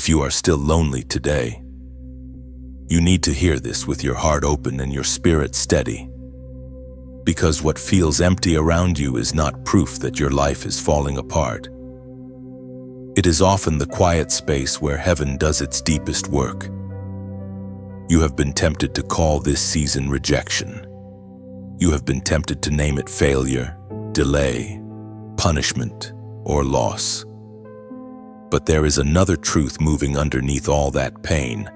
If you are still lonely today, you need to hear this with your heart open and your spirit steady. Because what feels empty around you is not proof that your life is falling apart. It is often the quiet space where heaven does its deepest work. You have been tempted to call this season rejection. You have been tempted to name it failure, delay, punishment, or loss. But there is another truth moving underneath all that pain,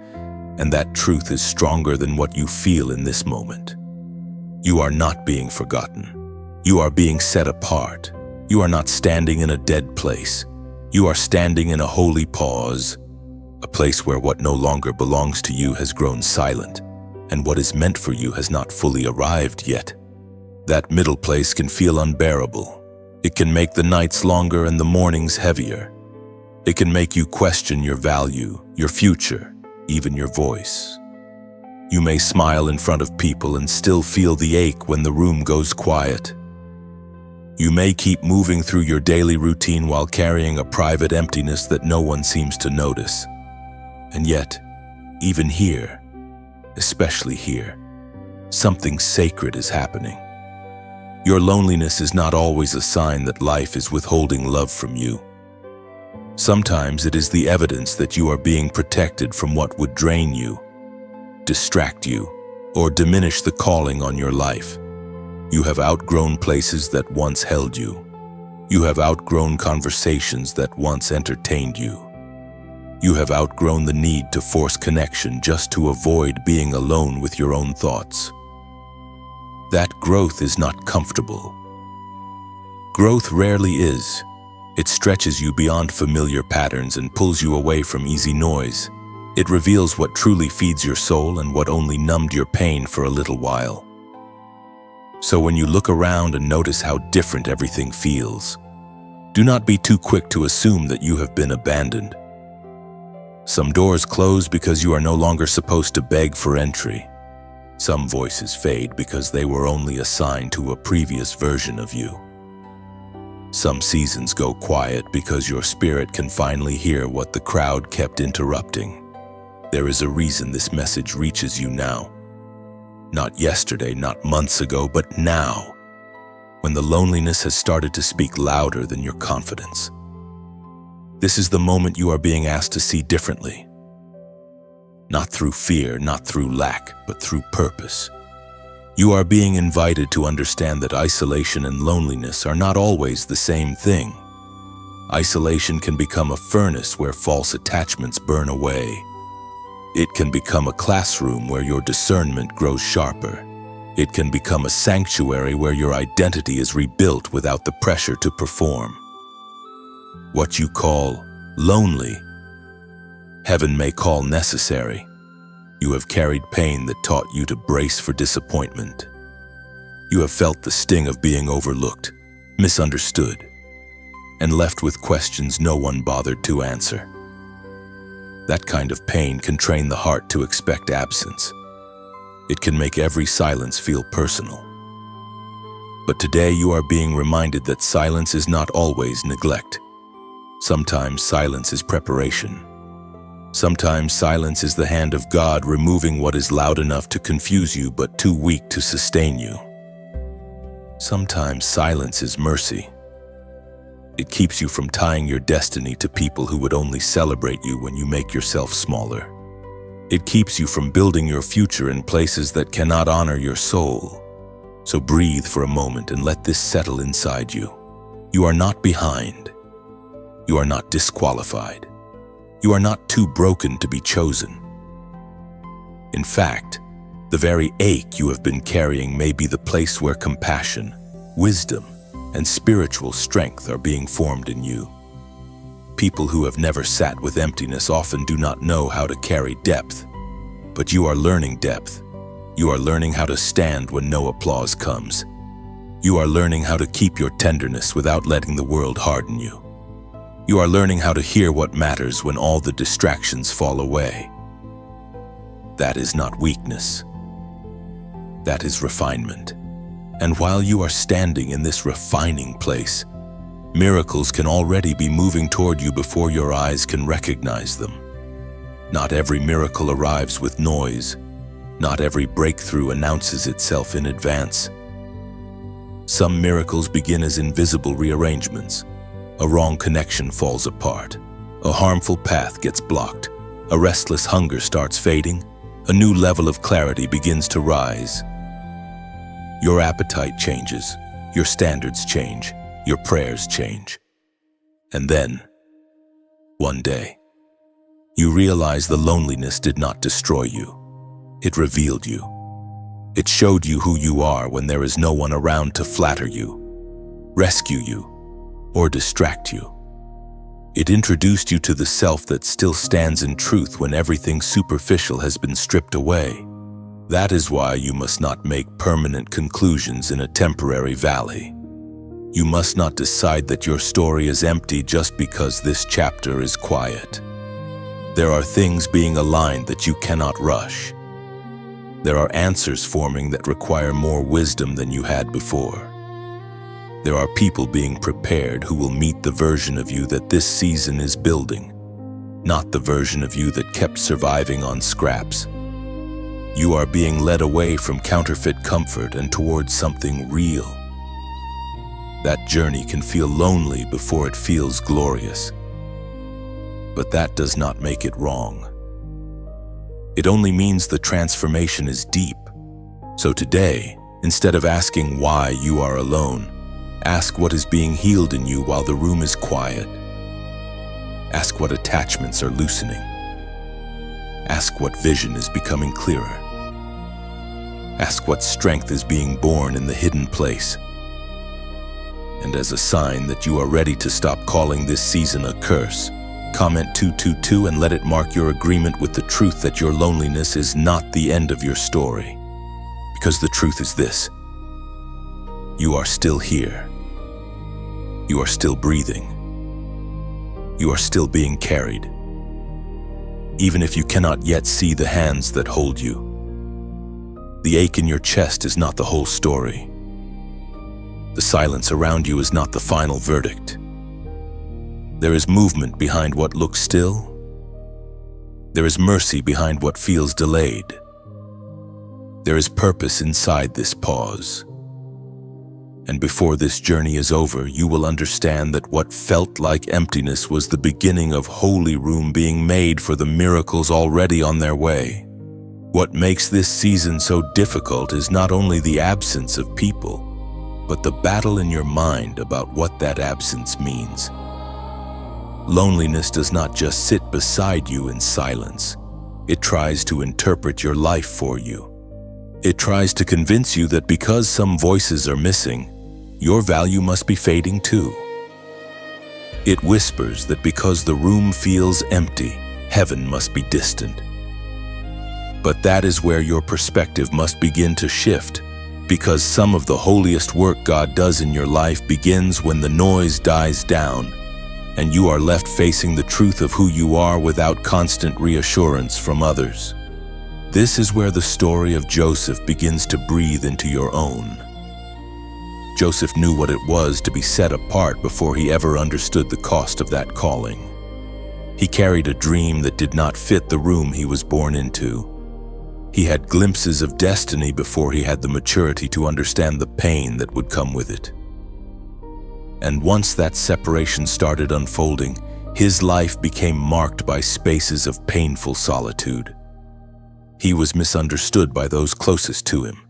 and that truth is stronger than what you feel in this moment. You are not being forgotten. You are being set apart. You are not standing in a dead place. You are standing in a holy pause, a place where what no longer belongs to you has grown silent, and what is meant for you has not fully arrived yet. That middle place can feel unbearable. It can make the nights longer and the mornings heavier. It can make you question your value, your future, even your voice. You may smile in front of people and still feel the ache when the room goes quiet. You may keep moving through your daily routine while carrying a private emptiness that no one seems to notice. And yet, even here, especially here, something sacred is happening. Your loneliness is not always a sign that life is withholding love from you. Sometimes it is the evidence that you are being protected from what would drain you, distract you, or diminish the calling on your life. You have outgrown places that once held you. You have outgrown conversations that once entertained you. You have outgrown the need to force connection just to avoid being alone with your own thoughts. That growth is not comfortable. Growth rarely is. It stretches you beyond familiar patterns and pulls you away from easy noise. It reveals what truly feeds your soul and what only numbed your pain for a little while. So when you look around and notice how different everything feels, do not be too quick to assume that you have been abandoned. Some doors close because you are no longer supposed to beg for entry. Some voices fade because they were only a sign to a previous version of you. Some seasons go quiet because your spirit can finally hear what the crowd kept interrupting. There is a reason this message reaches you now. Not yesterday, not months ago, but now, when the loneliness has started to speak louder than your confidence. This is the moment you are being asked to see differently. Not through fear, not through lack, but through purpose. You are being invited to understand that isolation and loneliness are not always the same thing. Isolation can become a furnace where false attachments burn away. It can become a classroom where your discernment grows sharper. It can become a sanctuary where your identity is rebuilt without the pressure to perform. What you call lonely, heaven may call necessary. You have carried pain that taught you to brace for disappointment. You have felt the sting of being overlooked, misunderstood, and left with questions no one bothered to answer. That kind of pain can train the heart to expect absence. It can make every silence feel personal. But today you are being reminded that silence is not always neglect. Sometimes silence is preparation. Sometimes silence is the hand of God removing what is loud enough to confuse you but too weak to sustain you. Sometimes silence is mercy. It keeps you from tying your destiny to people who would only celebrate you when you make yourself smaller. It keeps you from building your future in places that cannot honor your soul. So breathe for a moment and let this settle inside you. You are not behind. You are not disqualified. You are not too broken to be chosen. In fact, the very ache you have been carrying may be the place where compassion, wisdom, and spiritual strength are being formed in you. People who have never sat with emptiness often do not know how to carry depth, but you are learning depth. You are learning how to stand when no applause comes. You are learning how to keep your tenderness without letting the world harden you. You are learning how to hear what matters when all the distractions fall away. That is not weakness. That is refinement. And while you are standing in this refining place, miracles can already be moving toward you before your eyes can recognize them. Not every miracle arrives with noise. Not every breakthrough announces itself in advance. Some miracles begin as invisible rearrangements. A wrong connection falls apart. A harmful path gets blocked. A restless hunger starts fading. A new level of clarity begins to rise. Your appetite changes. Your standards change. Your prayers change. And then, one day, you realize the loneliness did not destroy you. It revealed you. It showed you who you are when there is no one around to flatter you, rescue you, or distract you. It introduced you to the self that still stands in truth when everything superficial has been stripped away. That is why you must not make permanent conclusions in a temporary valley. You must not decide that your story is empty just because this chapter is quiet. There are things being aligned that you cannot rush. There are answers forming that require more wisdom than you had before. There are people being prepared who will meet the version of you that this season is building, not the version of you that kept surviving on scraps. You are being led away from counterfeit comfort and towards something real. That journey can feel lonely before it feels glorious. But that does not make it wrong. It only means the transformation is deep. So today, instead of asking why you are alone, ask what is being healed in you while the room is quiet. Ask what attachments are loosening. Ask what vision is becoming clearer. Ask what strength is being born in the hidden place. And as a sign that you are ready to stop calling this season a curse, comment 222 and let it mark your agreement with the truth that your loneliness is not the end of your story. Because the truth is this: you are still here. You are still breathing. You are still being carried. Even if you cannot yet see the hands that hold you. The ache in your chest is not the whole story. The silence around you is not the final verdict. There is movement behind what looks still. There is mercy behind what feels delayed. There is purpose inside this pause. And before this journey is over, you will understand that what felt like emptiness was the beginning of holy room being made for the miracles already on their way. What makes this season so difficult is not only the absence of people, but the battle in your mind about what that absence means. Loneliness does not just sit beside you in silence. It tries to interpret your life for you. It tries to convince you that because some voices are missing, your value must be fading too. It whispers that because the room feels empty, heaven must be distant. But that is where your perspective must begin to shift, because some of the holiest work God does in your life begins when the noise dies down and you are left facing the truth of who you are without constant reassurance from others. This is where the story of Joseph begins to breathe into your own. Joseph knew what it was to be set apart before he ever understood the cost of that calling. He carried a dream that did not fit the room he was born into. He had glimpses of destiny before he had the maturity to understand the pain that would come with it. And once that separation started unfolding, his life became marked by spaces of painful solitude. He was misunderstood by those closest to him.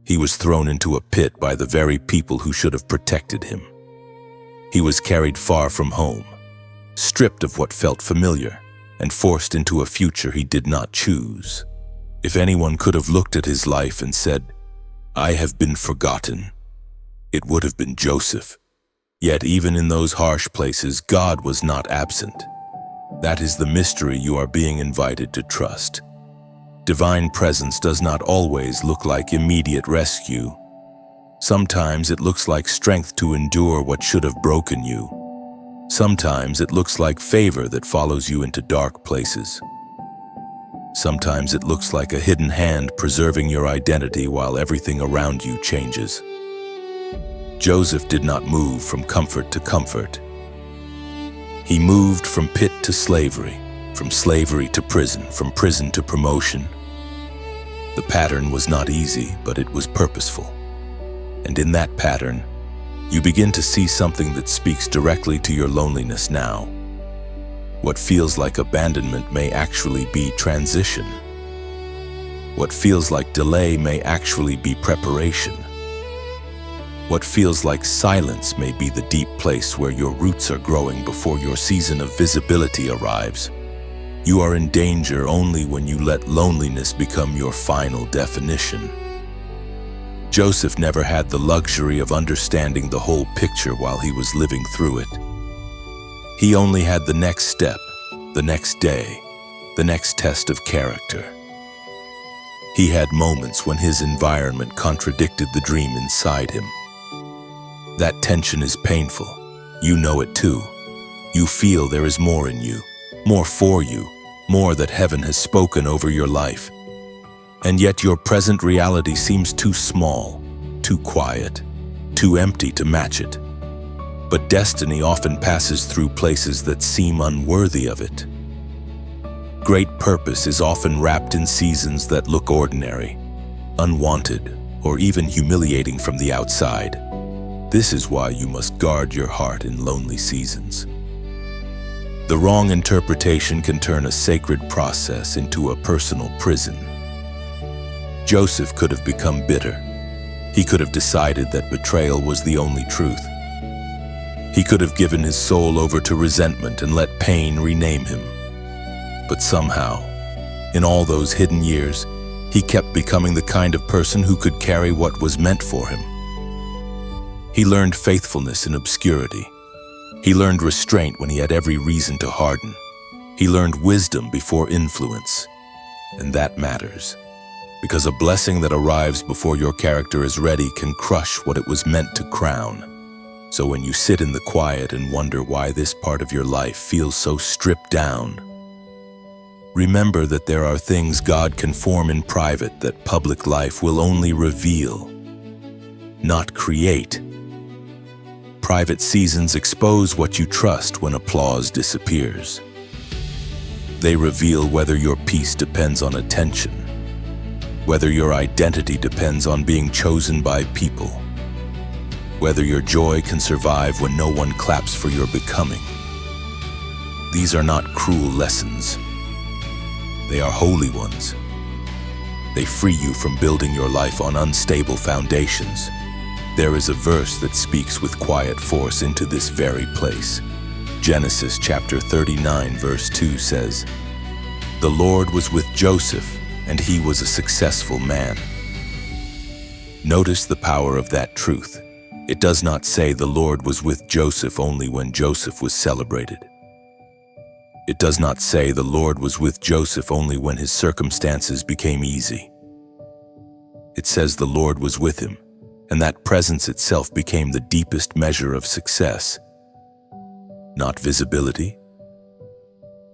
He was thrown into a pit by the very people who should have protected him. He was carried far from home, stripped of what felt familiar, and forced into a future he did not choose. If anyone could have looked at his life and said, "I have been forgotten," it would have been Joseph. Yet even in those harsh places, God was not absent. That is the mystery you are being invited to trust. Divine presence does not always look like immediate rescue. Sometimes it looks like strength to endure what should have broken you. Sometimes it looks like favor that follows you into dark places. Sometimes it looks like a hidden hand preserving your identity while everything around you changes. Joseph did not move from comfort to comfort. He moved from pit to slavery, from slavery to prison, from prison to promotion. The pattern was not easy, but it was purposeful. And in that pattern, you begin to see something that speaks directly to your loneliness now. What feels like abandonment may actually be transition. What feels like delay may actually be preparation. What feels like silence may be the deep place where your roots are growing before your season of visibility arrives. You are in danger only when you let loneliness become your final definition. Joseph never had the luxury of understanding the whole picture while he was living through it. He only had the next step, the next day, the next test of character. He had moments when his environment contradicted the dream inside him. That tension is painful. You know it too. You feel there is more in you, more for you, more that heaven has spoken over your life. And yet your present reality seems too small, too quiet, too empty to match it. But destiny often passes through places that seem unworthy of it. Great purpose is often wrapped in seasons that look ordinary, unwanted, or even humiliating from the outside. This is why you must guard your heart in lonely seasons. The wrong interpretation can turn a sacred process into a personal prison. Joseph could have become bitter. He could have decided that betrayal was the only truth. He could have given his soul over to resentment and let pain rename him. But somehow, in all those hidden years, he kept becoming the kind of person who could carry what was meant for him. He learned faithfulness in obscurity. He learned restraint when he had every reason to harden. He learned wisdom before influence. And that matters, because a blessing that arrives before your character is ready can crush what it was meant to crown. So when you sit in the quiet and wonder why this part of your life feels so stripped down, remember that there are things God can form in private that public life will only reveal, not create. Private seasons expose what you trust when applause disappears. They reveal whether your peace depends on attention, whether your identity depends on being chosen by people, whether your joy can survive when no one claps for your becoming. These are not cruel lessons. They are holy ones. They free you from building your life on unstable foundations. There is a verse that speaks with quiet force into this very place. Genesis chapter 39 verse 2 says, "The Lord was with Joseph, and he was a successful man." Notice the power of that truth. It does not say the Lord was with Joseph only when Joseph was celebrated. It does not say the Lord was with Joseph only when his circumstances became easy. It says the Lord was with him, and that presence itself became the deepest measure of success. Not visibility,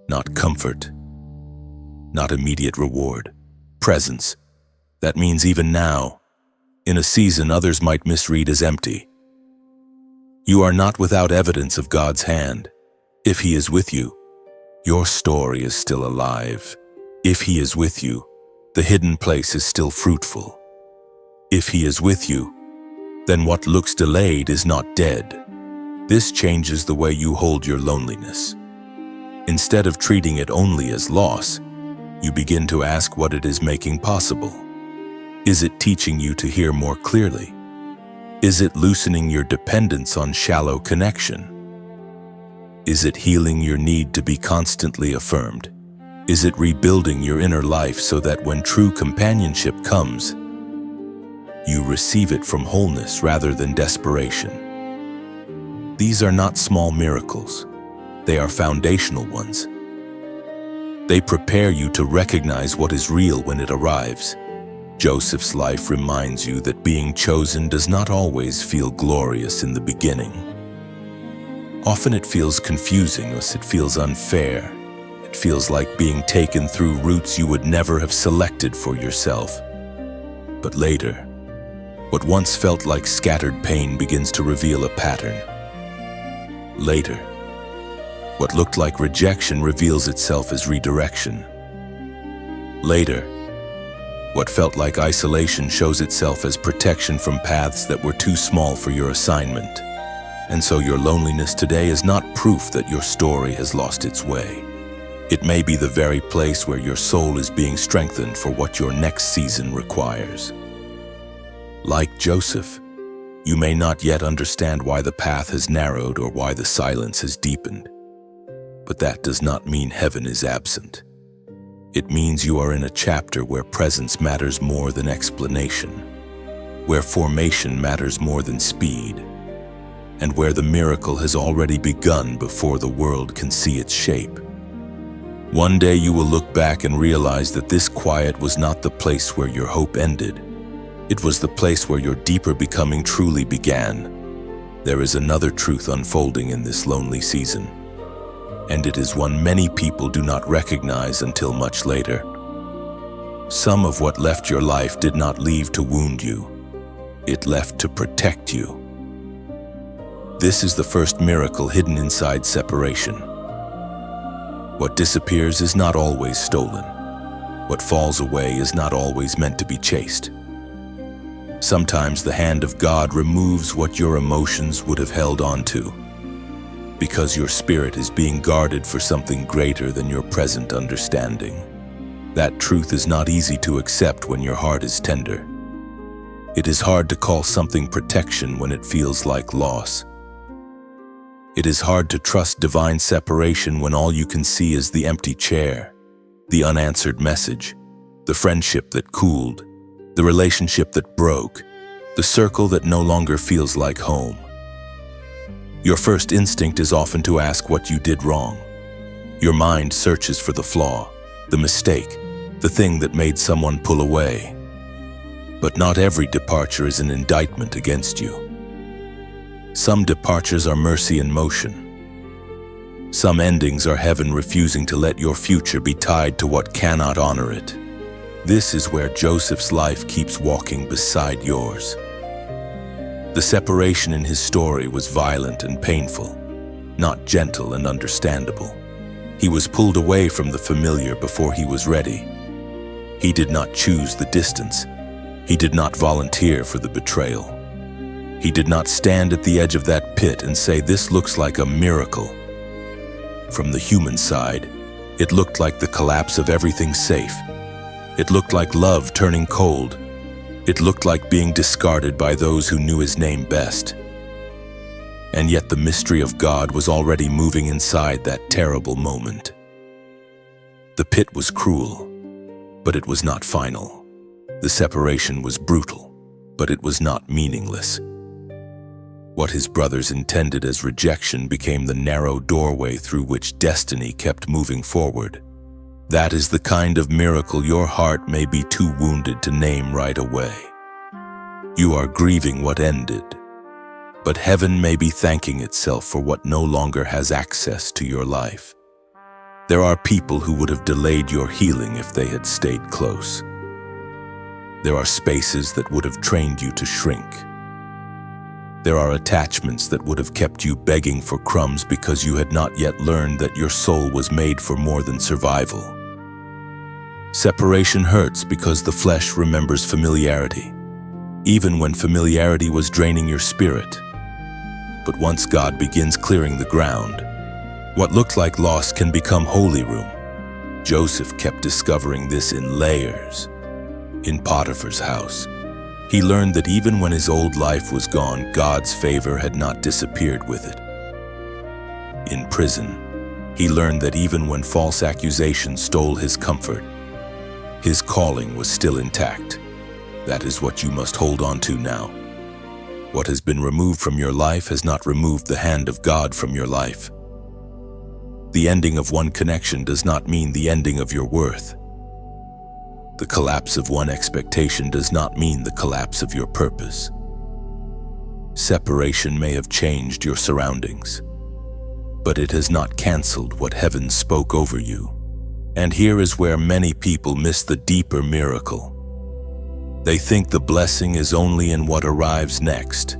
not comfort, not immediate reward. Presence. That means even now, in a season others might misread as empty, you are not without evidence of God's hand. If He is with you, your story is still alive. If He is with you, the hidden place is still fruitful. If He is with you, then what looks delayed is not dead. This changes the way you hold your loneliness. Instead of treating it only as loss, you begin to ask what it is making possible. Is it teaching you to hear more clearly? Is it loosening your dependence on shallow connection? Is it healing your need to be constantly affirmed? Is it rebuilding your inner life so that when true companionship comes, you receive it from wholeness rather than desperation? These are not small miracles. They are foundational ones. They prepare you to recognize what is real when it arrives. Joseph's life reminds you that being chosen does not always feel glorious in the beginning. Often it feels confusing, or it feels unfair. It feels like being taken through routes you would never have selected for yourself. But later, what once felt like scattered pain begins to reveal a pattern. Later, What looked like rejection reveals itself as redirection. Later, what felt like isolation shows itself as protection from paths that were too small for your assignment. And so your loneliness today is not proof that your story has lost its way. It may be the very place where your soul is being strengthened for what your next season requires. Like Joseph, you may not yet understand why the path has narrowed or why the silence has deepened. But that does not mean heaven is absent. It means you are in a chapter where presence matters more than explanation, where formation matters more than speed, and where the miracle has already begun before the world can see its shape. One day you will look back and realize that this quiet was not the place where your hope ended. It was the place where your deeper becoming truly began. There is another truth unfolding in this lonely season, and it is one many people do not recognize until much later. Some of what left your life did not leave to wound you. It left to protect you. This is the first miracle hidden inside separation. What disappears is not always stolen. What falls away is not always meant to be chased. Sometimes the hand of God removes what your emotions would have held on to, because your spirit is being guarded for something greater than your present understanding. That truth is not easy to accept when your heart is tender. It is hard to call something protection when it feels like loss. It is hard to trust divine separation when all you can see is the empty chair, the unanswered message, the friendship that cooled, the relationship that broke, the circle that no longer feels like home. Your first instinct is often to ask what you did wrong. Your mind searches for the flaw, the mistake, the thing that made someone pull away. But not every departure is an indictment against you. Some departures are mercy in motion. Some endings are heaven refusing to let your future be tied to what cannot honor it. This is where Joseph's life keeps walking beside yours. The separation in his story was violent and painful, not gentle and understandable. He was pulled away from the familiar before he was ready. He did not choose the distance. He did not volunteer for the betrayal. He did not stand at the edge of that pit and say, "This looks like a miracle." From the human side, it looked like the collapse of everything safe. It looked like love turning cold. It looked like being discarded by those who knew his name best. And yet the mystery of God was already moving inside that terrible moment. The pit was cruel, but it was not final. The separation was brutal, but it was not meaningless. What his brothers intended as rejection became the narrow doorway through which destiny kept moving forward. That is the kind of miracle your heart may be too wounded to name right away. You are grieving what ended, but heaven may be thanking itself for what no longer has access to your life. There are people who would have delayed your healing if they had stayed close. There are spaces that would have trained you to shrink. There are attachments that would have kept you begging for crumbs because you had not yet learned that your soul was made for more than survival. Separation hurts because the flesh remembers familiarity, even when familiarity was draining your spirit. But once God begins clearing the ground, what looked like loss can become holy room. Joseph kept discovering this in layers. In Potiphar's house, he learned that even when his old life was gone, God's favor had not disappeared with it. In prison, he learned that even when false accusations stole his comfort, his calling was still intact. That is what you must hold on to now. What has been removed from your life has not removed the hand of God from your life. The ending of one connection does not mean the ending of your worth. The collapse of one expectation does not mean the collapse of your purpose. Separation may have changed your surroundings, but it has not canceled what heaven spoke over you. And here is where many people miss the deeper miracle. They think the blessing is only in what arrives next.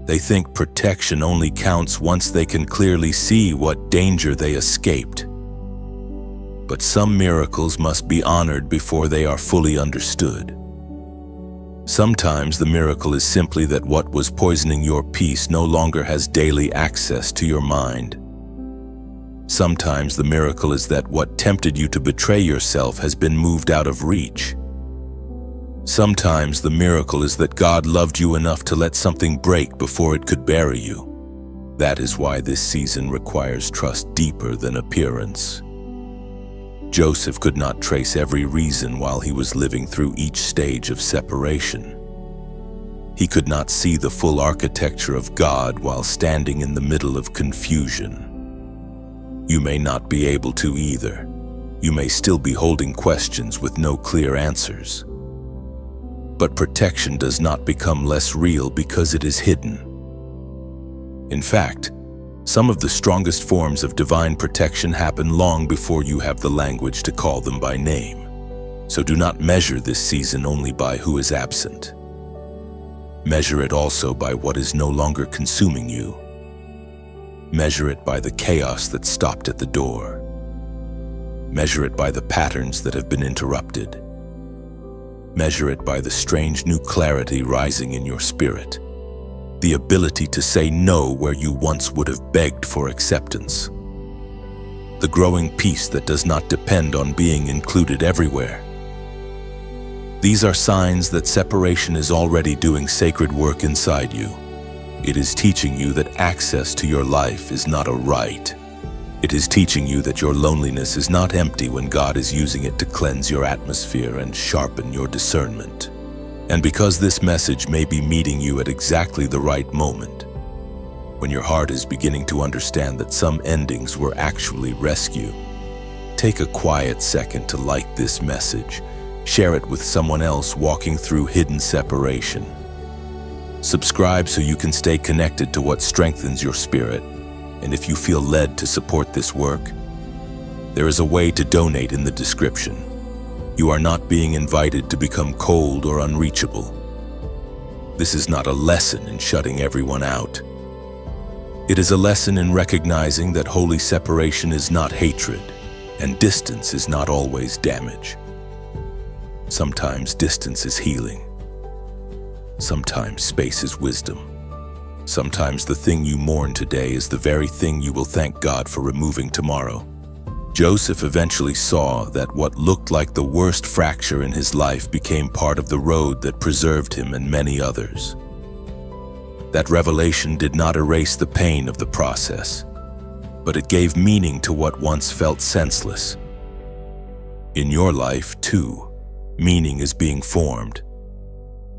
They think protection only counts once they can clearly see what danger they escaped. But some miracles must be honored before they are fully understood. Sometimes the miracle is simply that what was poisoning your peace no longer has daily access to your mind. Sometimes the miracle is that what tempted you to betray yourself has been moved out of reach. Sometimes the miracle is that God loved you enough to let something break before it could bury you. That is why this season requires trust deeper than appearance. Joseph could not trace every reason while he was living through each stage of separation. He could not see the full architecture of God while standing in the middle of confusion. You may not be able to either. You may still be holding questions with no clear answers. But protection does not become less real because it is hidden. In fact, some of the strongest forms of divine protection happen long before you have the language to call them by name. So do not measure this season only by who is absent. Measure it also by what is no longer consuming you. Measure it by the chaos that stopped at the door. Measure it by the patterns that have been interrupted. Measure it by the strange new clarity rising in your spirit. The ability to say no where you once would have begged for acceptance. The growing peace that does not depend on being included everywhere. These are signs that separation is already doing sacred work inside you. It is teaching you that access to your life is not a right. It is teaching you that your loneliness is not empty when God is using it to cleanse your atmosphere and sharpen your discernment. And because this message may be meeting you at exactly the right moment, when your heart is beginning to understand that some endings were actually rescue, take a quiet second to like this message. Share it with someone else walking through hidden separation. Subscribe so you can stay connected to what strengthens your spirit. And if you feel led to support this work, there is a way to donate in the description. You are not being invited to become cold or unreachable. This is not a lesson in shutting everyone out. It is a lesson in recognizing that holy separation is not hatred, and distance is not always damage. Sometimes distance is healing. Sometimes space is wisdom. Sometimes the thing you mourn today is the very thing you will thank God for removing tomorrow. Joseph eventually saw that what looked like the worst fracture in his life became part of the road that preserved him and many others. That revelation did not erase the pain of the process, but it gave meaning to what once felt senseless. In your life, too, meaning is being formed.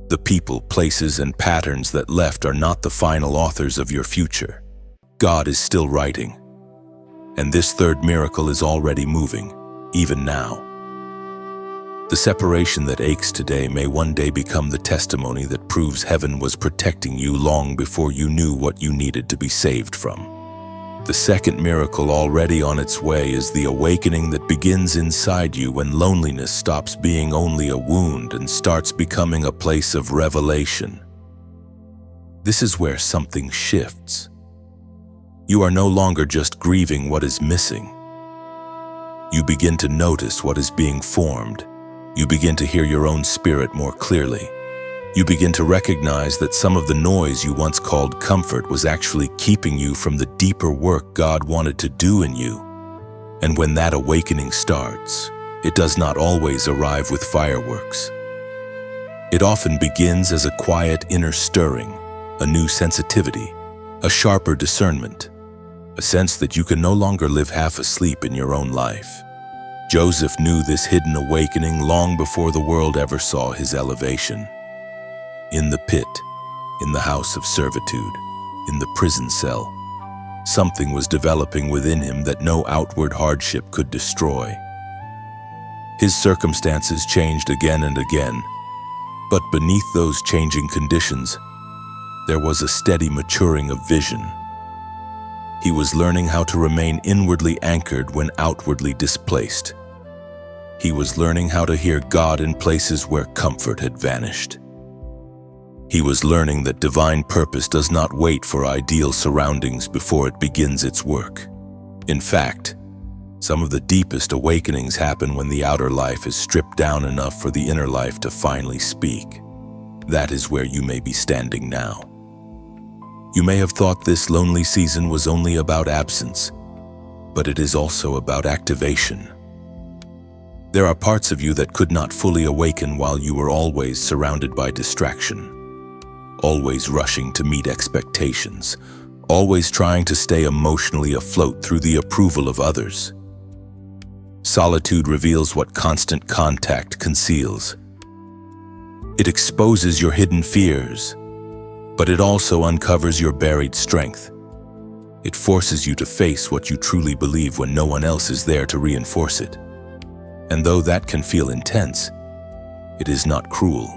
The people, places, and patterns that left are not the final authors of your future. God is still writing. And this third miracle is already moving, even now. The separation that aches today may one day become the testimony that proves heaven was protecting you long before you knew what you needed to be saved from. The second miracle already on its way is the awakening that begins inside you when loneliness stops being only a wound and starts becoming a place of revelation. This is where something shifts. You are no longer just grieving what is missing. You begin to notice what is being formed. You begin to hear your own spirit more clearly. You begin to recognize that some of the noise you once called comfort was actually keeping you from the deeper work God wanted to do in you. And when that awakening starts, it does not always arrive with fireworks. It often begins as a quiet inner stirring, a new sensitivity, a sharper discernment, a sense that you can no longer live half asleep in your own life. Joseph knew this hidden awakening long before the world ever saw his elevation. In the pit, in the house of servitude, in the prison cell, something was developing within him that no outward hardship could destroy. His circumstances changed again and again, but beneath those changing conditions, there was a steady maturing of vision. He was learning how to remain inwardly anchored when outwardly displaced. He was learning how to hear God in places where comfort had vanished. He was learning that divine purpose does not wait for ideal surroundings before it begins its work. In fact, some of the deepest awakenings happen when the outer life is stripped down enough for the inner life to finally speak. That is where you may be standing now. You may have thought this lonely season was only about absence, but it is also about activation. There are parts of you that could not fully awaken while you were always surrounded by distraction, always rushing to meet expectations, always trying to stay emotionally afloat through the approval of others. Solitude reveals what constant contact conceals. It exposes your hidden fears, but it also uncovers your buried strength. It forces you to face what you truly believe when no one else is there to reinforce it. And though that can feel intense, it is not cruel.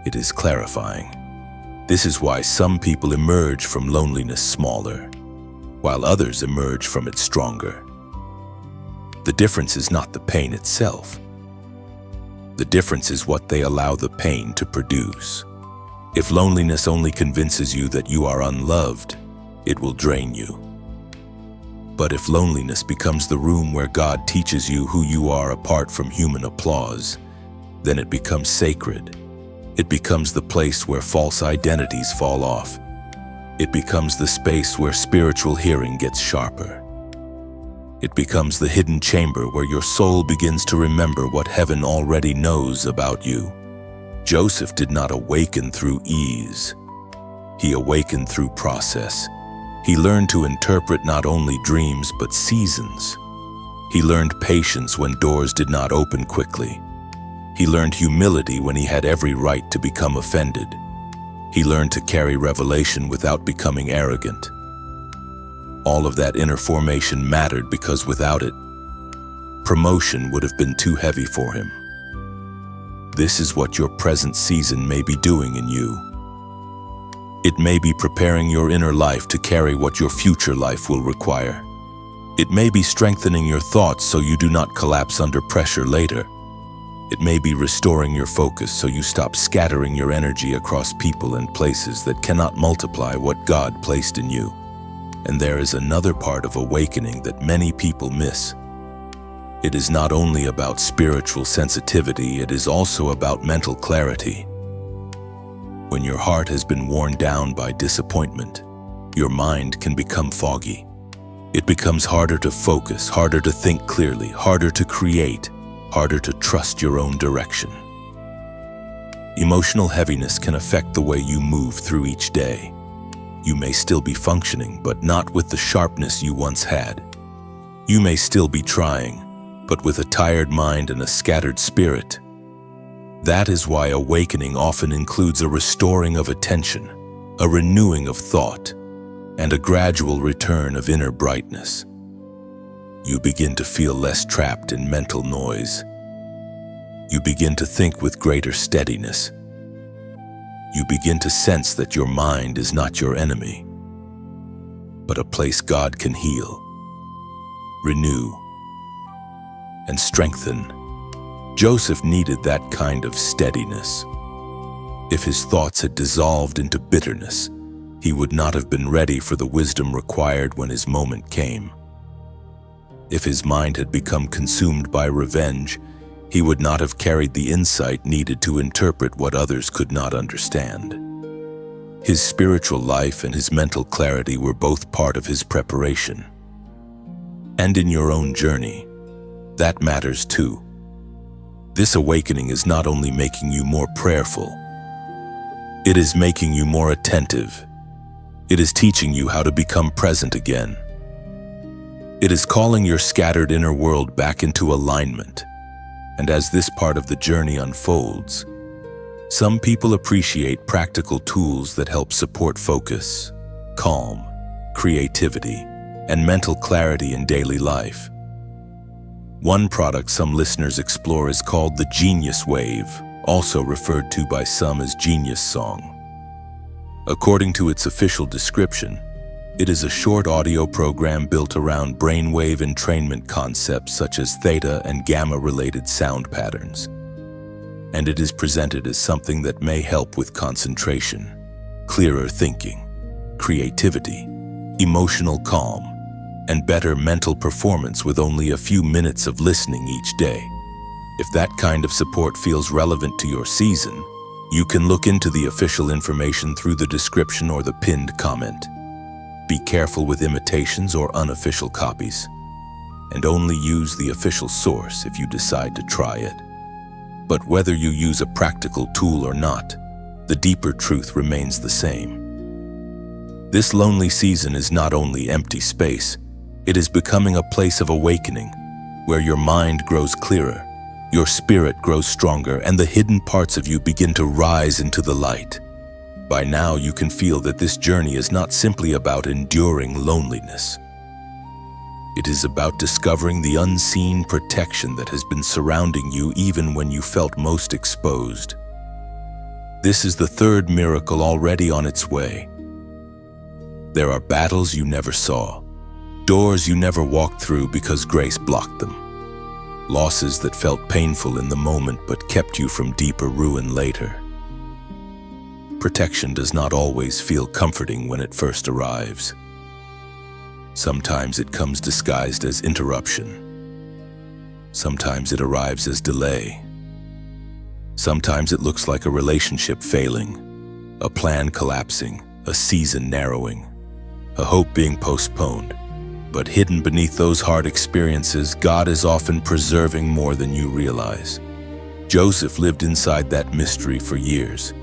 It is clarifying. This is why some people emerge from loneliness smaller, while others emerge from it stronger. The difference is not the pain itself. The difference is what they allow the pain to produce. If loneliness only convinces you that you are unloved, it will drain you. But if loneliness becomes the room where God teaches you who you are apart from human applause, then it becomes sacred. It becomes the place where false identities fall off. It becomes the space where spiritual hearing gets sharper. It becomes the hidden chamber where your soul begins to remember what heaven already knows about you. Joseph did not awaken through ease. He awakened through process. He learned to interpret not only dreams but seasons. He learned patience when doors did not open quickly. He learned humility when he had every right to become offended. He learned to carry revelation without becoming arrogant. All of that inner formation mattered because without it, promotion would have been too heavy for him. This is what your present season may be doing in you. It may be preparing your inner life to carry what your future life will require. It may be strengthening your thoughts so you do not collapse under pressure later. It may be restoring your focus so you stop scattering your energy across people and places that cannot multiply what God placed in you. And there is another part of awakening that many people miss. It is not only about spiritual sensitivity, it is also about mental clarity. When your heart has been worn down by disappointment, your mind can become foggy. It becomes harder to focus, harder to think clearly, harder to create, harder to trust your own direction. Emotional heaviness can affect the way you move through each day. You may still be functioning, but not with the sharpness you once had. You may still be trying, but with a tired mind and a scattered spirit. That is why awakening often includes a restoring of attention, a renewing of thought, and a gradual return of inner brightness. You begin to feel less trapped in mental noise. You begin to think with greater steadiness. You begin to sense that your mind is not your enemy, but a place God can heal, renew, and strengthen. Joseph needed that kind of steadiness. If his thoughts had dissolved into bitterness, he would not have been ready for the wisdom required when his moment came. If his mind had become consumed by revenge, he would not have carried the insight needed to interpret what others could not understand. His spiritual life and his mental clarity were both part of his preparation. And in your own journey, that matters too. This awakening is not only making you more prayerful, it is making you more attentive. It is teaching you how to become present again. It is calling your scattered inner world back into alignment. And as this part of the journey unfolds, some people appreciate practical tools that help support focus, calm, creativity, and mental clarity in daily life. One product some listeners explore is called the Genius Wave, also referred to by some as Genius Song. According to its official description, it is a short audio program built around brainwave entrainment concepts such as theta and gamma-related sound patterns. and it is presented as something that may help with concentration, clearer thinking, creativity, emotional calm, and better mental performance with only a few minutes of listening each day. If that kind of support feels relevant to your season, you can look into the official information through the description or the pinned comment. Be careful with imitations or unofficial copies, and only use the official source if you decide to try it. But whether you use a practical tool or not, the deeper truth remains the same. This lonely season is not only empty space, it is becoming a place of awakening, where your mind grows clearer, your spirit grows stronger, and the hidden parts of you begin to rise into the light. By now, you can feel that this journey is not simply about enduring loneliness. It is about discovering the unseen protection that has been surrounding you even when you felt most exposed. This is the third miracle already on its way. There are battles you never saw, doors you never walked through because grace blocked them, losses that felt painful in the moment but kept you from deeper ruin later. Protection does not always feel comforting when it first arrives. Sometimes it comes disguised as interruption. Sometimes it arrives as delay. Sometimes it looks like a relationship failing, a plan collapsing, a season narrowing, a hope being postponed. But hidden beneath those hard experiences, God is often preserving more than you realize. Joseph lived inside that mystery for years,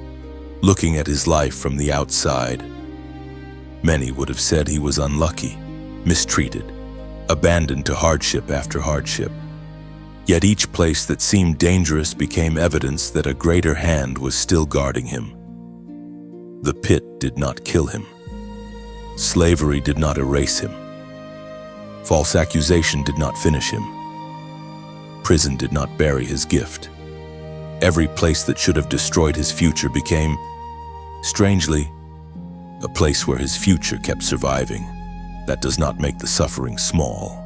looking at his life from the outside. Many would have said he was unlucky, mistreated, abandoned to hardship after hardship. Yet each place that seemed dangerous became evidence that a greater hand was still guarding him. The pit did not kill him. Slavery did not erase him. False accusation did not finish him. Prison did not bury his gift. Every place that should have destroyed his future became, strangely, a place where his future kept surviving. That does not make the suffering small.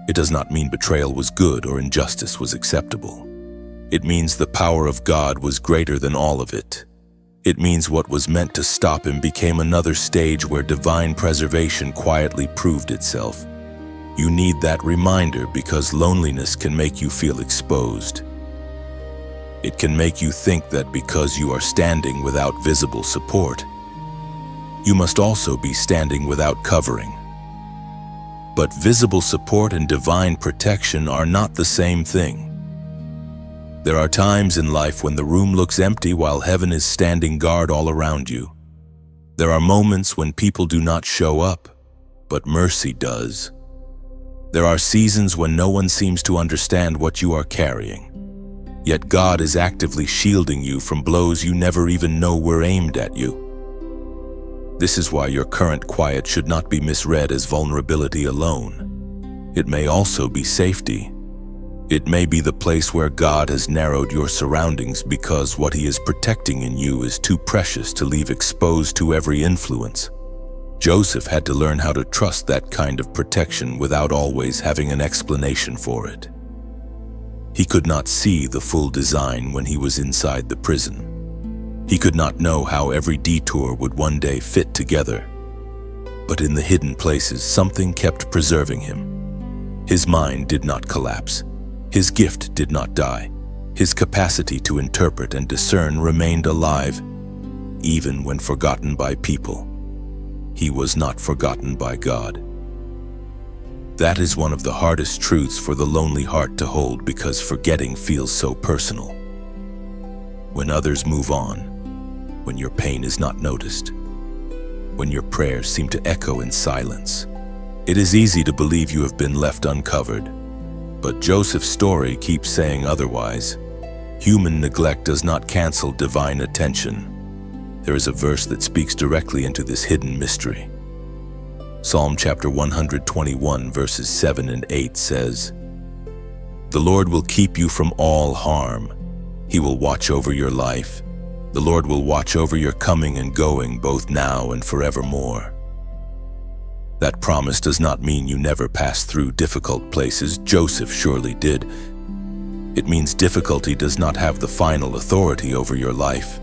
It does not mean betrayal was good or injustice was acceptable. It means the power of God was greater than all of it. It means what was meant to stop him became another stage where divine preservation quietly proved itself. You need that reminder because loneliness can make you feel exposed. It can make you think that because you are standing without visible support, you must also be standing without covering. But visible support and divine protection are not the same thing. There are times in life when the room looks empty while heaven is standing guard all around you. There are moments when people do not show up, but mercy does. There are seasons when no one seems to understand what you are carrying, yet God is actively shielding you from blows you never even know were aimed at you. This is why your current quiet should not be misread as vulnerability alone. It may also be safety. It may be the place where God has narrowed your surroundings because what He is protecting in you is too precious to leave exposed to every influence. Joseph had to learn how to trust that kind of protection without always having an explanation for it. He could not see the full design when he was inside the prison. He could not know how every detour would one day fit together. But in the hidden places, something kept preserving him. His mind did not collapse. His gift did not die. His capacity to interpret and discern remained alive, even when forgotten by people. He was not forgotten by God. That is one of the hardest truths for the lonely heart to hold because forgetting feels so personal. When others move on, when your pain is not noticed, when your prayers seem to echo in silence, it is easy to believe you have been left uncovered. But Joseph's story keeps saying otherwise. Human neglect does not cancel divine attention. There is a verse that speaks directly into this hidden mystery. Psalm chapter 121 verses 7 and 8 says, "The Lord will keep you from all harm. He will watch over your life. The Lord will watch over your coming and going both now and forevermore." That promise does not mean you never pass through difficult places. Joseph surely did. It means difficulty does not have the final authority over your life.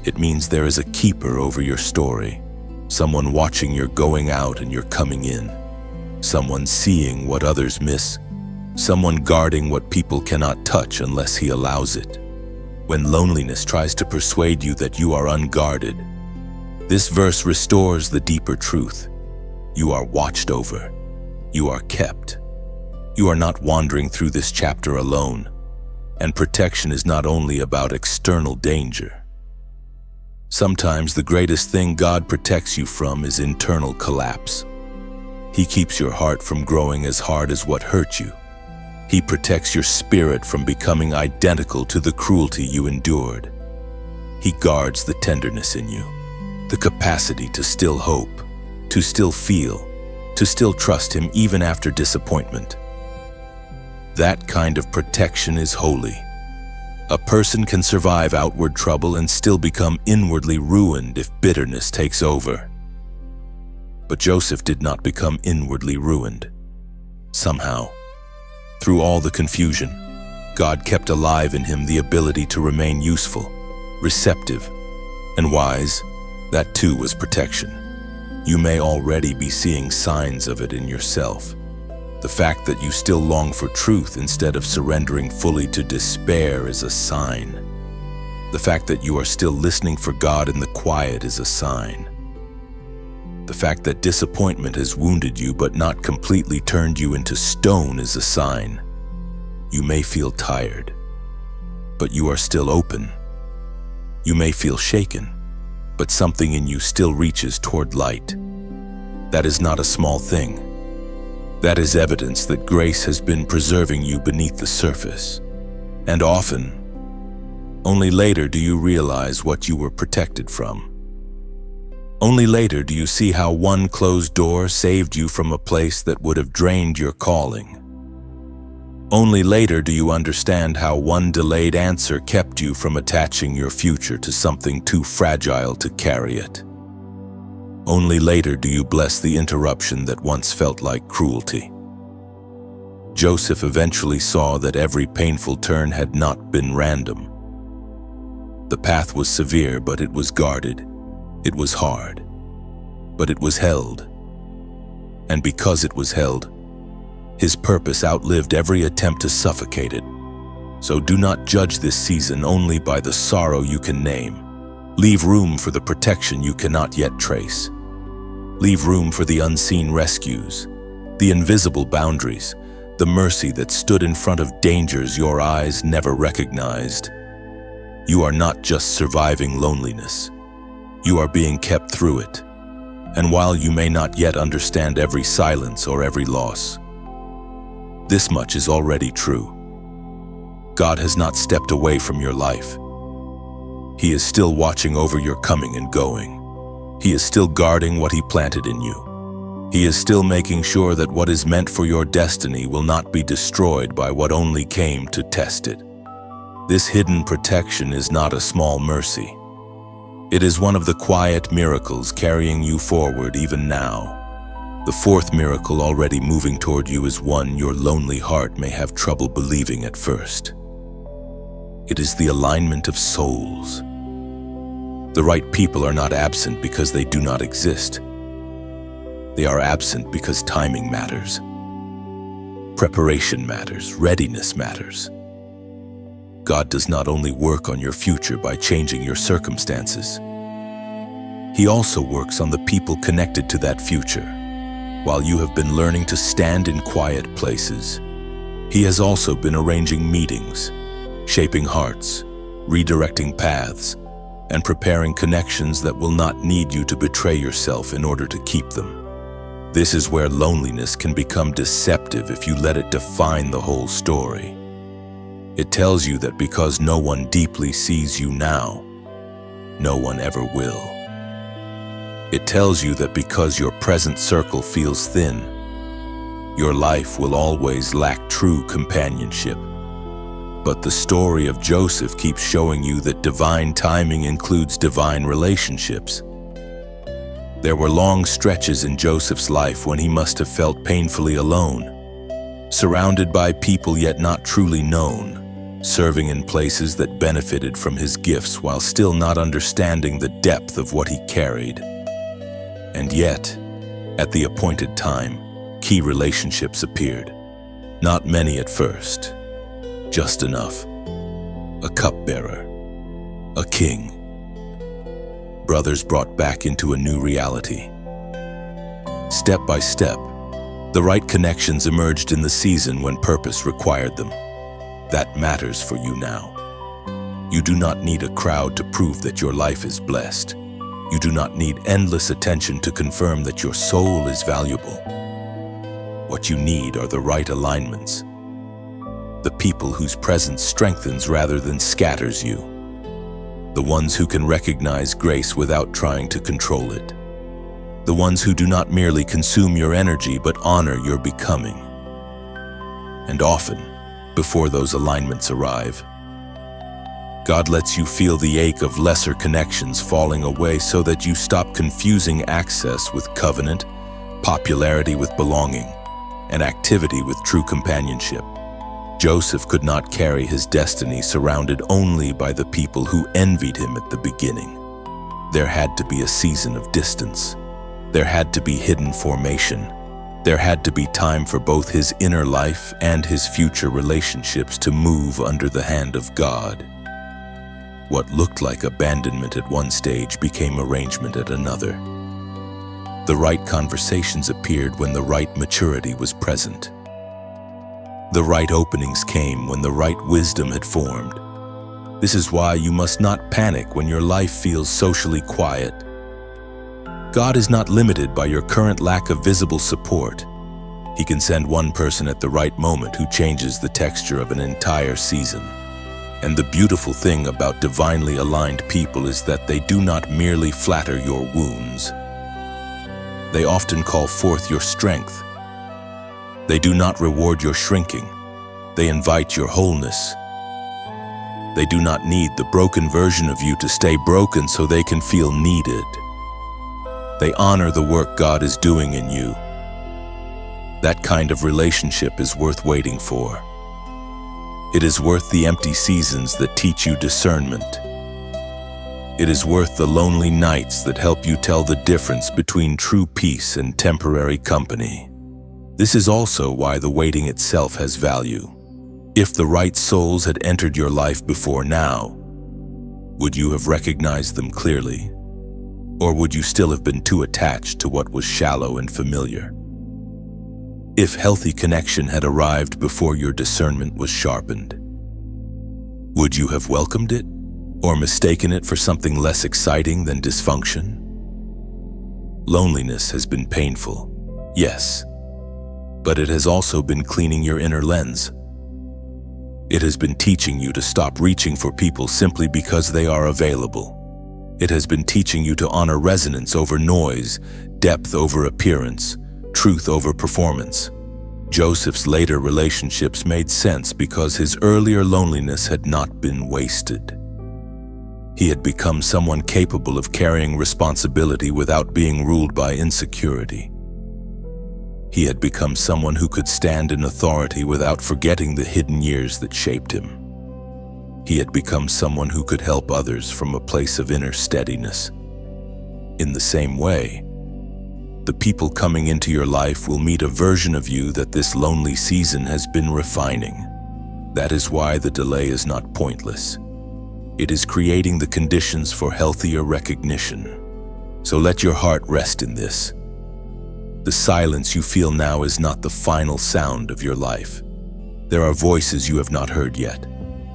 It means there is a keeper over your story, someone watching your going out and your coming in, someone seeing what others miss, someone guarding what people cannot touch unless he allows it. When loneliness tries to persuade you that you are unguarded, this verse restores the deeper truth. You are watched over. You are kept. You are not wandering through this chapter alone, and protection is not only about external danger. Sometimes the greatest thing God protects you from is internal collapse. He keeps your heart from growing as hard as what hurt you. He protects your spirit from becoming identical to the cruelty you endured. He guards the tenderness in you, the capacity to still hope, to still feel, to still trust Him even after disappointment. That kind of protection is holy. A person can survive outward trouble and still become inwardly ruined if bitterness takes over. But Joseph did not become inwardly ruined. Somehow, through all the confusion, God kept alive in him the ability to remain useful, receptive, and wise. That too was protection. You may already be seeing signs of it in yourself. The fact that you still long for truth instead of surrendering fully to despair is a sign. The fact that you are still listening for God in the quiet is a sign. The fact that disappointment has wounded you but not completely turned you into stone is a sign. You may feel tired, but you are still open. You may feel shaken, but something in you still reaches toward light. That is not a small thing. That is evidence that grace has been preserving you beneath the surface. And often, only later do you realize what you were protected from. Only later do you see how one closed door saved you from a place that would have drained your calling. Only later do you understand how one delayed answer kept you from attaching your future to something too fragile to carry it. Only later do you bless the interruption that once felt like cruelty. Joseph eventually saw that every painful turn had not been random. The path was severe, but it was guarded. It was hard, but it was held. And because it was held, His purpose outlived every attempt to suffocate it. So do not judge this season only by the sorrow you can name. Leave room for the protection you cannot yet trace. Leave room for the unseen rescues, the invisible boundaries, the mercy that stood in front of dangers your eyes never recognized. You are not just surviving loneliness. You are being kept through it. And while you may not yet understand every silence or every loss, this much is already true. God has not stepped away from your life. He is still watching over your coming and going. He is still guarding what He planted in you. He is still making sure that what is meant for your destiny will not be destroyed by what only came to test it. This hidden protection is not a small mercy. It is one of the quiet miracles carrying you forward even now. The fourth miracle already moving toward you is one your lonely heart may have trouble believing at first. It is the alignment of souls. The right people are not absent because they do not exist. They are absent because timing matters. Preparation matters. Readiness matters. God does not only work on your future by changing your circumstances. He also works on the people connected to that future. While you have been learning to stand in quiet places, He has also been arranging meetings, shaping hearts, redirecting paths, and preparing connections that will not need you to betray yourself in order to keep them. This is where loneliness can become deceptive if you let it define the whole story. It tells you that because no one deeply sees you now, no one ever will. It tells you that because your present circle feels thin, your life will always lack true companionship. But the story of Joseph keeps showing you that divine timing includes divine relationships. There were long stretches in Joseph's life when he must have felt painfully alone, surrounded by people yet not truly known. serving in places that benefited from his gifts while still not understanding the depth of what he carried. And yet, at the appointed time, key relationships appeared. Not many at first, just enough. A cupbearer, a king. Brothers brought back into a new reality. Step by step, the right connections emerged in the season when purpose required them. That matters for you now. You do not need a crowd to prove that your life is blessed. You do not need endless attention to confirm that your soul is valuable. What you need are the right alignments. The people whose presence strengthens rather than scatters you. The ones who can recognize grace without trying to control it. The ones who do not merely consume your energy but honor your becoming. And often, before those alignments arrive, God lets you feel the ache of lesser connections falling away so that you stop confusing access with covenant, popularity with belonging, and activity with true companionship. Joseph could not carry his destiny surrounded only by the people who envied him at the beginning. There had to be a season of distance. There had to be hidden formation. There had to be time for both his inner life and his future relationships to move under the hand of God. What looked like abandonment at one stage became arrangement at another. The right conversations appeared when the right maturity was present. The right openings came when the right wisdom had formed. This is why you must not panic when your life feels socially quiet. God is not limited by your current lack of visible support. He can send one person at the right moment who changes the texture of an entire season. And the beautiful thing about divinely aligned people is that they do not merely flatter your wounds. They often call forth your strength. They do not reward your shrinking. They invite your wholeness. They do not need the broken version of you to stay broken so they can feel needed. They honor the work God is doing in you. That kind of relationship is worth waiting for. It is worth the empty seasons that teach you discernment. It is worth the lonely nights that help you tell the difference between true peace and temporary company. This is also why the waiting itself has value. If the right souls had entered your life before now, would you have recognized them clearly? Or would you still have been too attached to what was shallow and familiar? If healthy connection had arrived before your discernment was sharpened, would you have welcomed it or mistaken it for something less exciting than dysfunction? Loneliness has been painful, yes, but it has also been cleaning your inner lens. It has been teaching you to stop reaching for people simply because they are available. It has been teaching you to honor resonance over noise, depth over appearance, truth over performance. Joseph's later relationships made sense because his earlier loneliness had not been wasted. He had become someone capable of carrying responsibility without being ruled by insecurity. He had become someone who could stand in authority without forgetting the hidden years that shaped him. He had become someone who could help others from a place of inner steadiness. In the same way, the people coming into your life will meet a version of you that this lonely season has been refining. That is why the delay is not pointless. It is creating the conditions for healthier recognition. So let your heart rest in this. The silence you feel now is not the final sound of your life. There are voices you have not heard yet,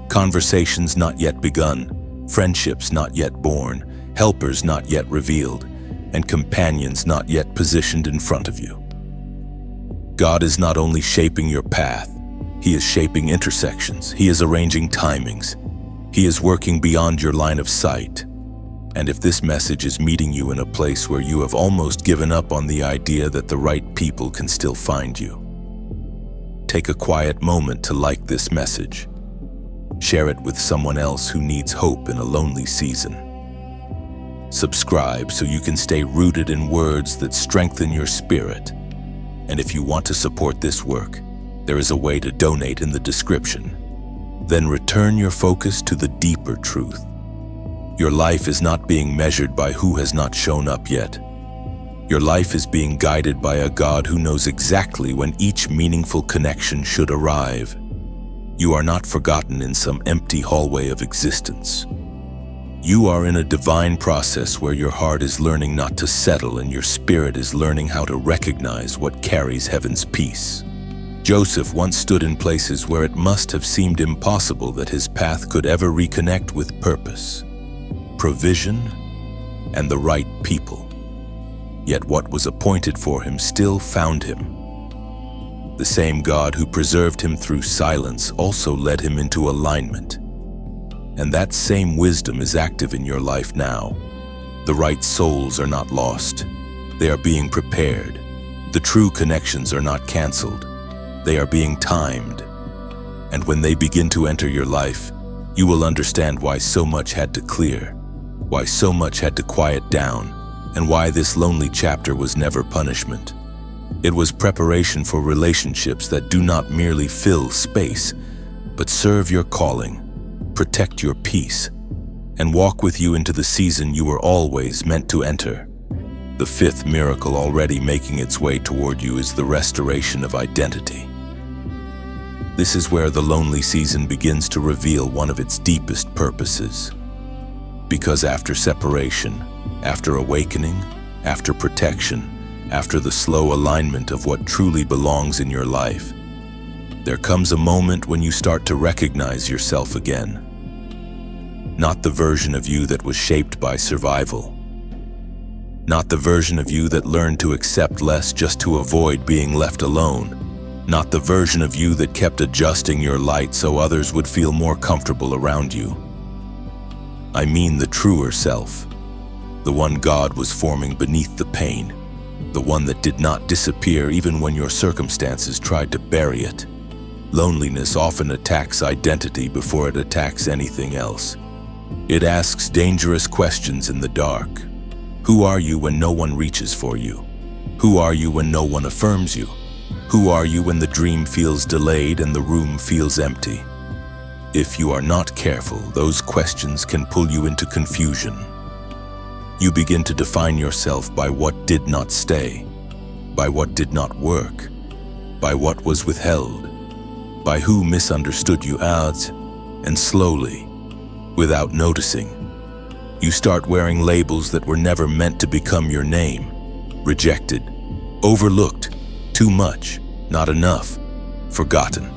conversations not yet begun, friendships not yet born, helpers not yet revealed, and companions not yet positioned in front of you. God is not only shaping your path, He is shaping intersections. He is arranging timings. He is working beyond your line of sight. And if this message is meeting you in a place where you have almost given up on the idea that the right people can still find you, take a quiet moment to like this message. Share it with someone else who needs hope in a lonely season. Subscribe so you can stay rooted in words that strengthen your spirit. And if you want to support this work, there is a way to donate in the description. Then return your focus to the deeper truth. Your life is not being measured by who has not shown up yet. Your life is being guided by a God who knows exactly when each meaningful connection should arrive. You are not forgotten in some empty hallway of existence. You are in a divine process where your heart is learning not to settle and your spirit is learning how to recognize what carries heaven's peace. Joseph once stood in places where it must have seemed impossible that his path could ever reconnect with purpose, provision, and the right people. Yet what was appointed for him still found him. The same God who preserved him through silence also led him into alignment. And that same wisdom is active in your life now. The right souls are not lost. They are being prepared. The true connections are not canceled. They are being timed. And when they begin to enter your life, you will understand why so much had to clear, why so much had to quiet down, and why this lonely chapter was never punishment. It was preparation for relationships that do not merely fill space, but serve your calling, protect your peace, and walk with you into the season you were always meant to enter. The fifth miracle already making its way toward you is the restoration of identity. This is where the lonely season begins to reveal one of its deepest purposes. Because after separation, after awakening, after protection, after the slow alignment of what truly belongs in your life, there comes a moment when you start to recognize yourself again. Not the version of you that was shaped by survival. Not the version of you that learned to accept less just to avoid being left alone. Not the version of you that kept adjusting your light so others would feel more comfortable around you. I mean the truer self. The one God was forming beneath the pain. The one that did not disappear even when your circumstances tried to bury it. Loneliness often attacks identity before it attacks anything else. It asks dangerous questions in the dark. Who are you when no one reaches for you? Who are you when no one affirms you? Who are you when the dream feels delayed and the room feels empty? If you are not careful, those questions can pull you into confusion. You begin to define yourself by what did not stay, by what did not work, by what was withheld, by who misunderstood you out, and slowly, without noticing, you start wearing labels that were never meant to become your name. Rejected, overlooked, too much, not enough, forgotten.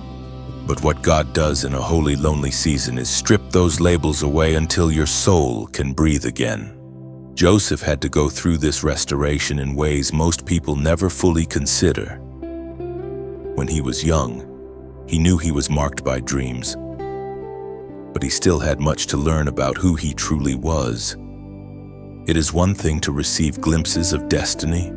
But what God does in a holy, lonely season is strip those labels away until your soul can breathe again. Joseph had to go through this restoration in ways most people never fully consider. When he was young, he knew he was marked by dreams, but he still had much to learn about who he truly was. It is one thing to receive glimpses of destiny.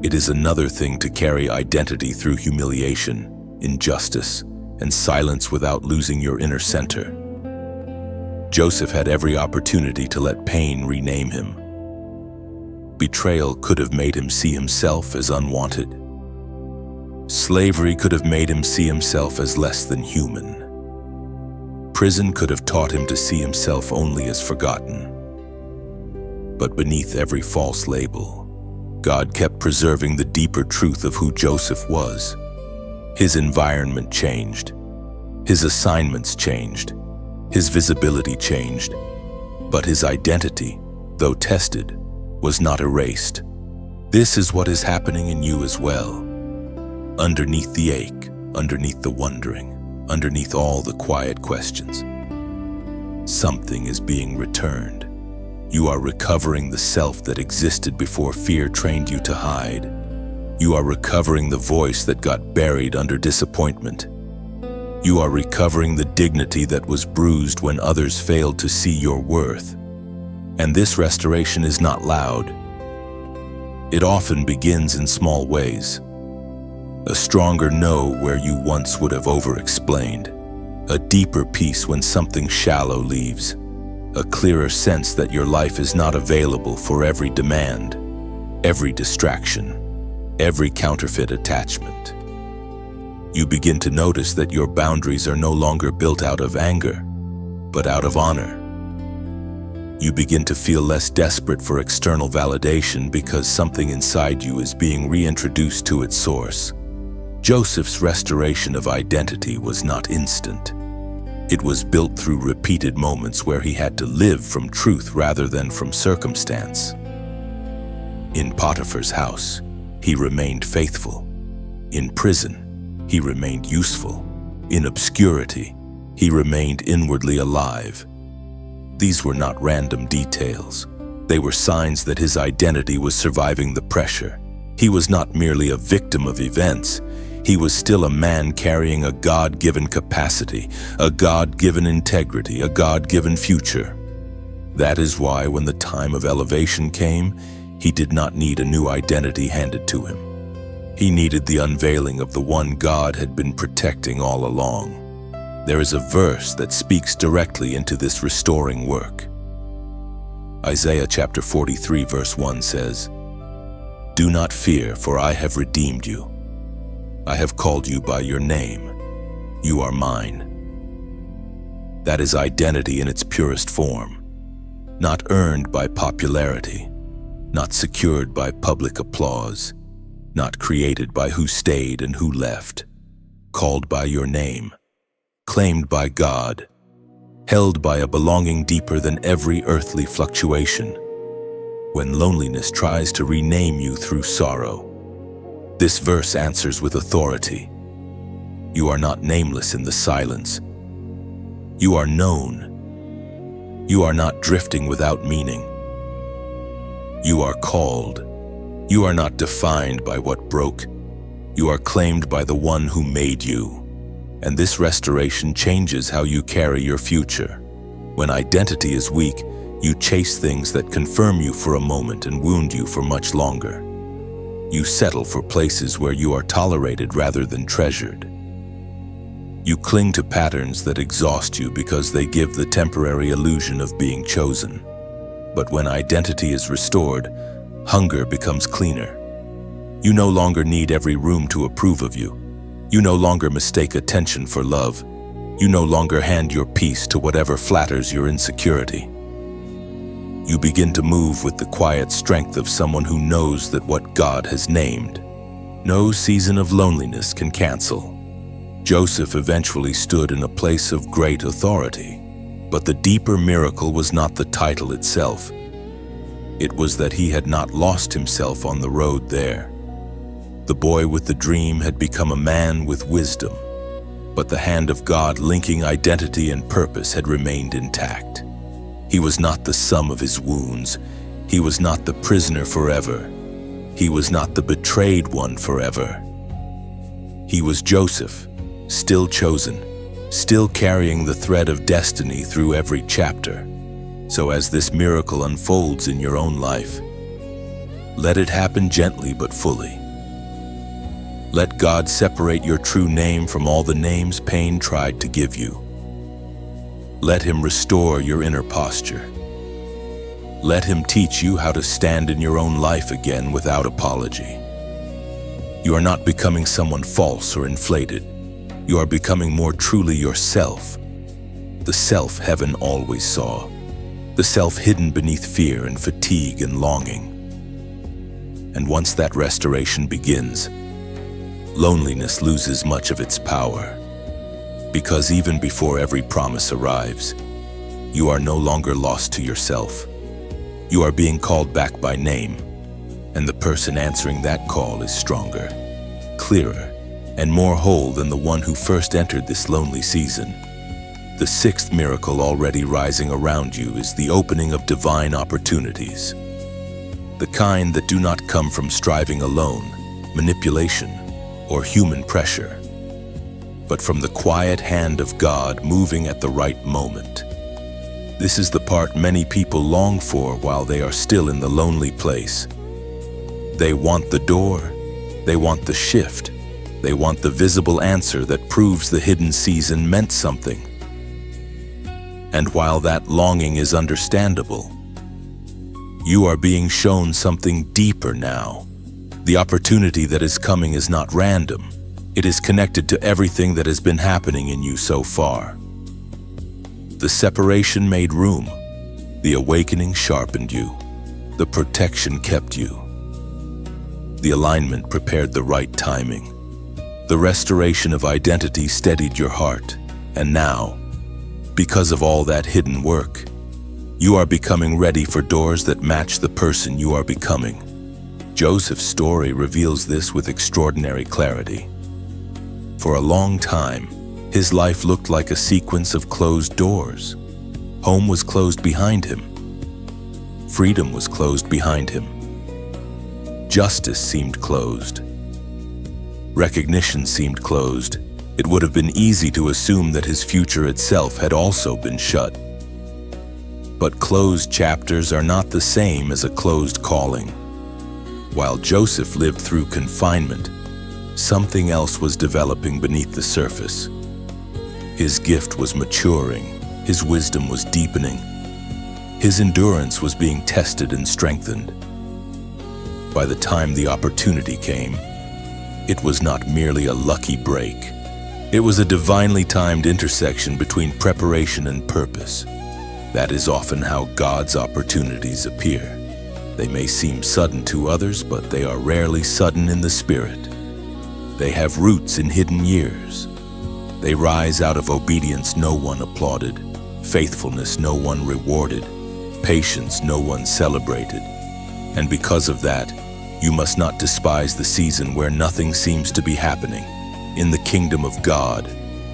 It is another thing to carry identity through humiliation, injustice, and silence without losing your inner center. Joseph had every opportunity to let pain rename him. Betrayal could have made him see himself as unwanted. Slavery could have made him see himself as less than human. Prison could have taught him to see himself only as forgotten. But beneath every false label, God kept preserving the deeper truth of who Joseph was. His environment changed. His assignments changed. His visibility changed. But his identity, though tested, was not erased. This is what is happening in you as well. Underneath the ache, underneath the wondering, underneath all the quiet questions, something is being returned. You are recovering the self that existed before fear trained you to hide. You are recovering the voice that got buried under disappointment. You are recovering the dignity that was bruised when others failed to see your worth. And this restoration is not loud. It often begins in small ways. A stronger no where you once would have over-explained. A deeper peace when something shallow leaves. A clearer sense that your life is not available for every demand, every distraction, every counterfeit attachment. You begin to notice that your boundaries are no longer built out of anger, but out of honor. You begin to feel less desperate for external validation because something inside you is being reintroduced to its source. Joseph's restoration of identity was not instant. It was built through repeated moments where he had to live from truth rather than from circumstance. In Potiphar's house, he remained faithful. In prison, he remained useful. In obscurity, he remained inwardly alive. These were not random details. They were signs that his identity was surviving the pressure. He was not merely a victim of events. He was still a man carrying a God-given capacity, a God-given integrity, a God-given future. That is why when the time of elevation came, he did not need a new identity handed to him. He needed the unveiling of the one God had been protecting all along. There is a verse that speaks directly into this restoring work. Isaiah chapter 43 verse 1 says, "Do not fear, for I have redeemed you. I have called you by your name. You are mine." That is identity in its purest form, not earned by popularity, not secured by public applause, not created by who stayed and who left, called by your name, claimed by God, held by a belonging deeper than every earthly fluctuation. When loneliness tries to rename you through sorrow, this verse answers with authority. You are not nameless in the silence. You are known. You are not drifting without meaning. You are called. You are not defined by what broke. You are claimed by the one who made you. And this restoration changes how you carry your future. When identity is weak, you chase things that confirm you for a moment and wound you for much longer. You settle for places where you are tolerated rather than treasured. You cling to patterns that exhaust you because they give the temporary illusion of being chosen. But when identity is restored, hunger becomes cleaner. You no longer need every room to approve of you. You no longer mistake attention for love. You no longer hand your peace to whatever flatters your insecurity. You begin to move with the quiet strength of someone who knows that what God has named, no season of loneliness can cancel. Joseph eventually stood in a place of great authority, but the deeper miracle was not the title itself. It was that he had not lost himself on the road there. The boy with the dream had become a man with wisdom, but the hand of God linking identity and purpose had remained intact. He was not the sum of his wounds. He was not the prisoner forever. He was not the betrayed one forever. He was Joseph, still chosen, still carrying the thread of destiny through every chapter. So as this miracle unfolds in your own life, let it happen gently but fully. Let God separate your true name from all the names pain tried to give you. Let Him restore your inner posture. Let Him teach you how to stand in your own life again without apology. You are not becoming someone false or inflated. You are becoming more truly yourself, the self heaven always saw, the self hidden beneath fear and fatigue and longing. And once that restoration begins, loneliness loses much of its power. Because even before every promise arrives, you are no longer lost to yourself. You are being called back by name, and the person answering that call is stronger, clearer, and more whole than the one who first entered this lonely season. The sixth miracle already rising around you is the opening of divine opportunities. The kind that do not come from striving alone, manipulation, or human pressure, but from the quiet hand of God moving at the right moment. This is the part many people long for while they are still in the lonely place. They want the door, they want the shift, they want the visible answer that proves the hidden season meant something. And while that longing is understandable, you are being shown something deeper now. The opportunity that is coming is not random. It is connected to everything that has been happening in you so far. The separation made room. The awakening sharpened you. The protection kept you. The alignment prepared the right timing. The restoration of identity steadied your heart. And now, because of all that hidden work, you are becoming ready for doors that match the person you are becoming. Joseph's story reveals this with extraordinary clarity. For a long time, his life looked like a sequence of closed doors. Home was closed behind him. Freedom was closed behind him. Justice seemed closed. Recognition seemed closed. It would have been easy to assume that his future itself had also been shut. But closed chapters are not the same as a closed calling. While Joseph lived through confinement, something else was developing beneath the surface. His gift was maturing. His wisdom was deepening. His endurance was being tested and strengthened. By the time the opportunity came, it was not merely a lucky break. It was a divinely timed intersection between preparation and purpose. That is often how God's opportunities appear. They may seem sudden to others, but they are rarely sudden in the spirit. They have roots in hidden years. They rise out of obedience no one applauded, faithfulness no one rewarded, patience no one celebrated. And because of that, you must not despise the season where nothing seems to be happening. In the kingdom of God,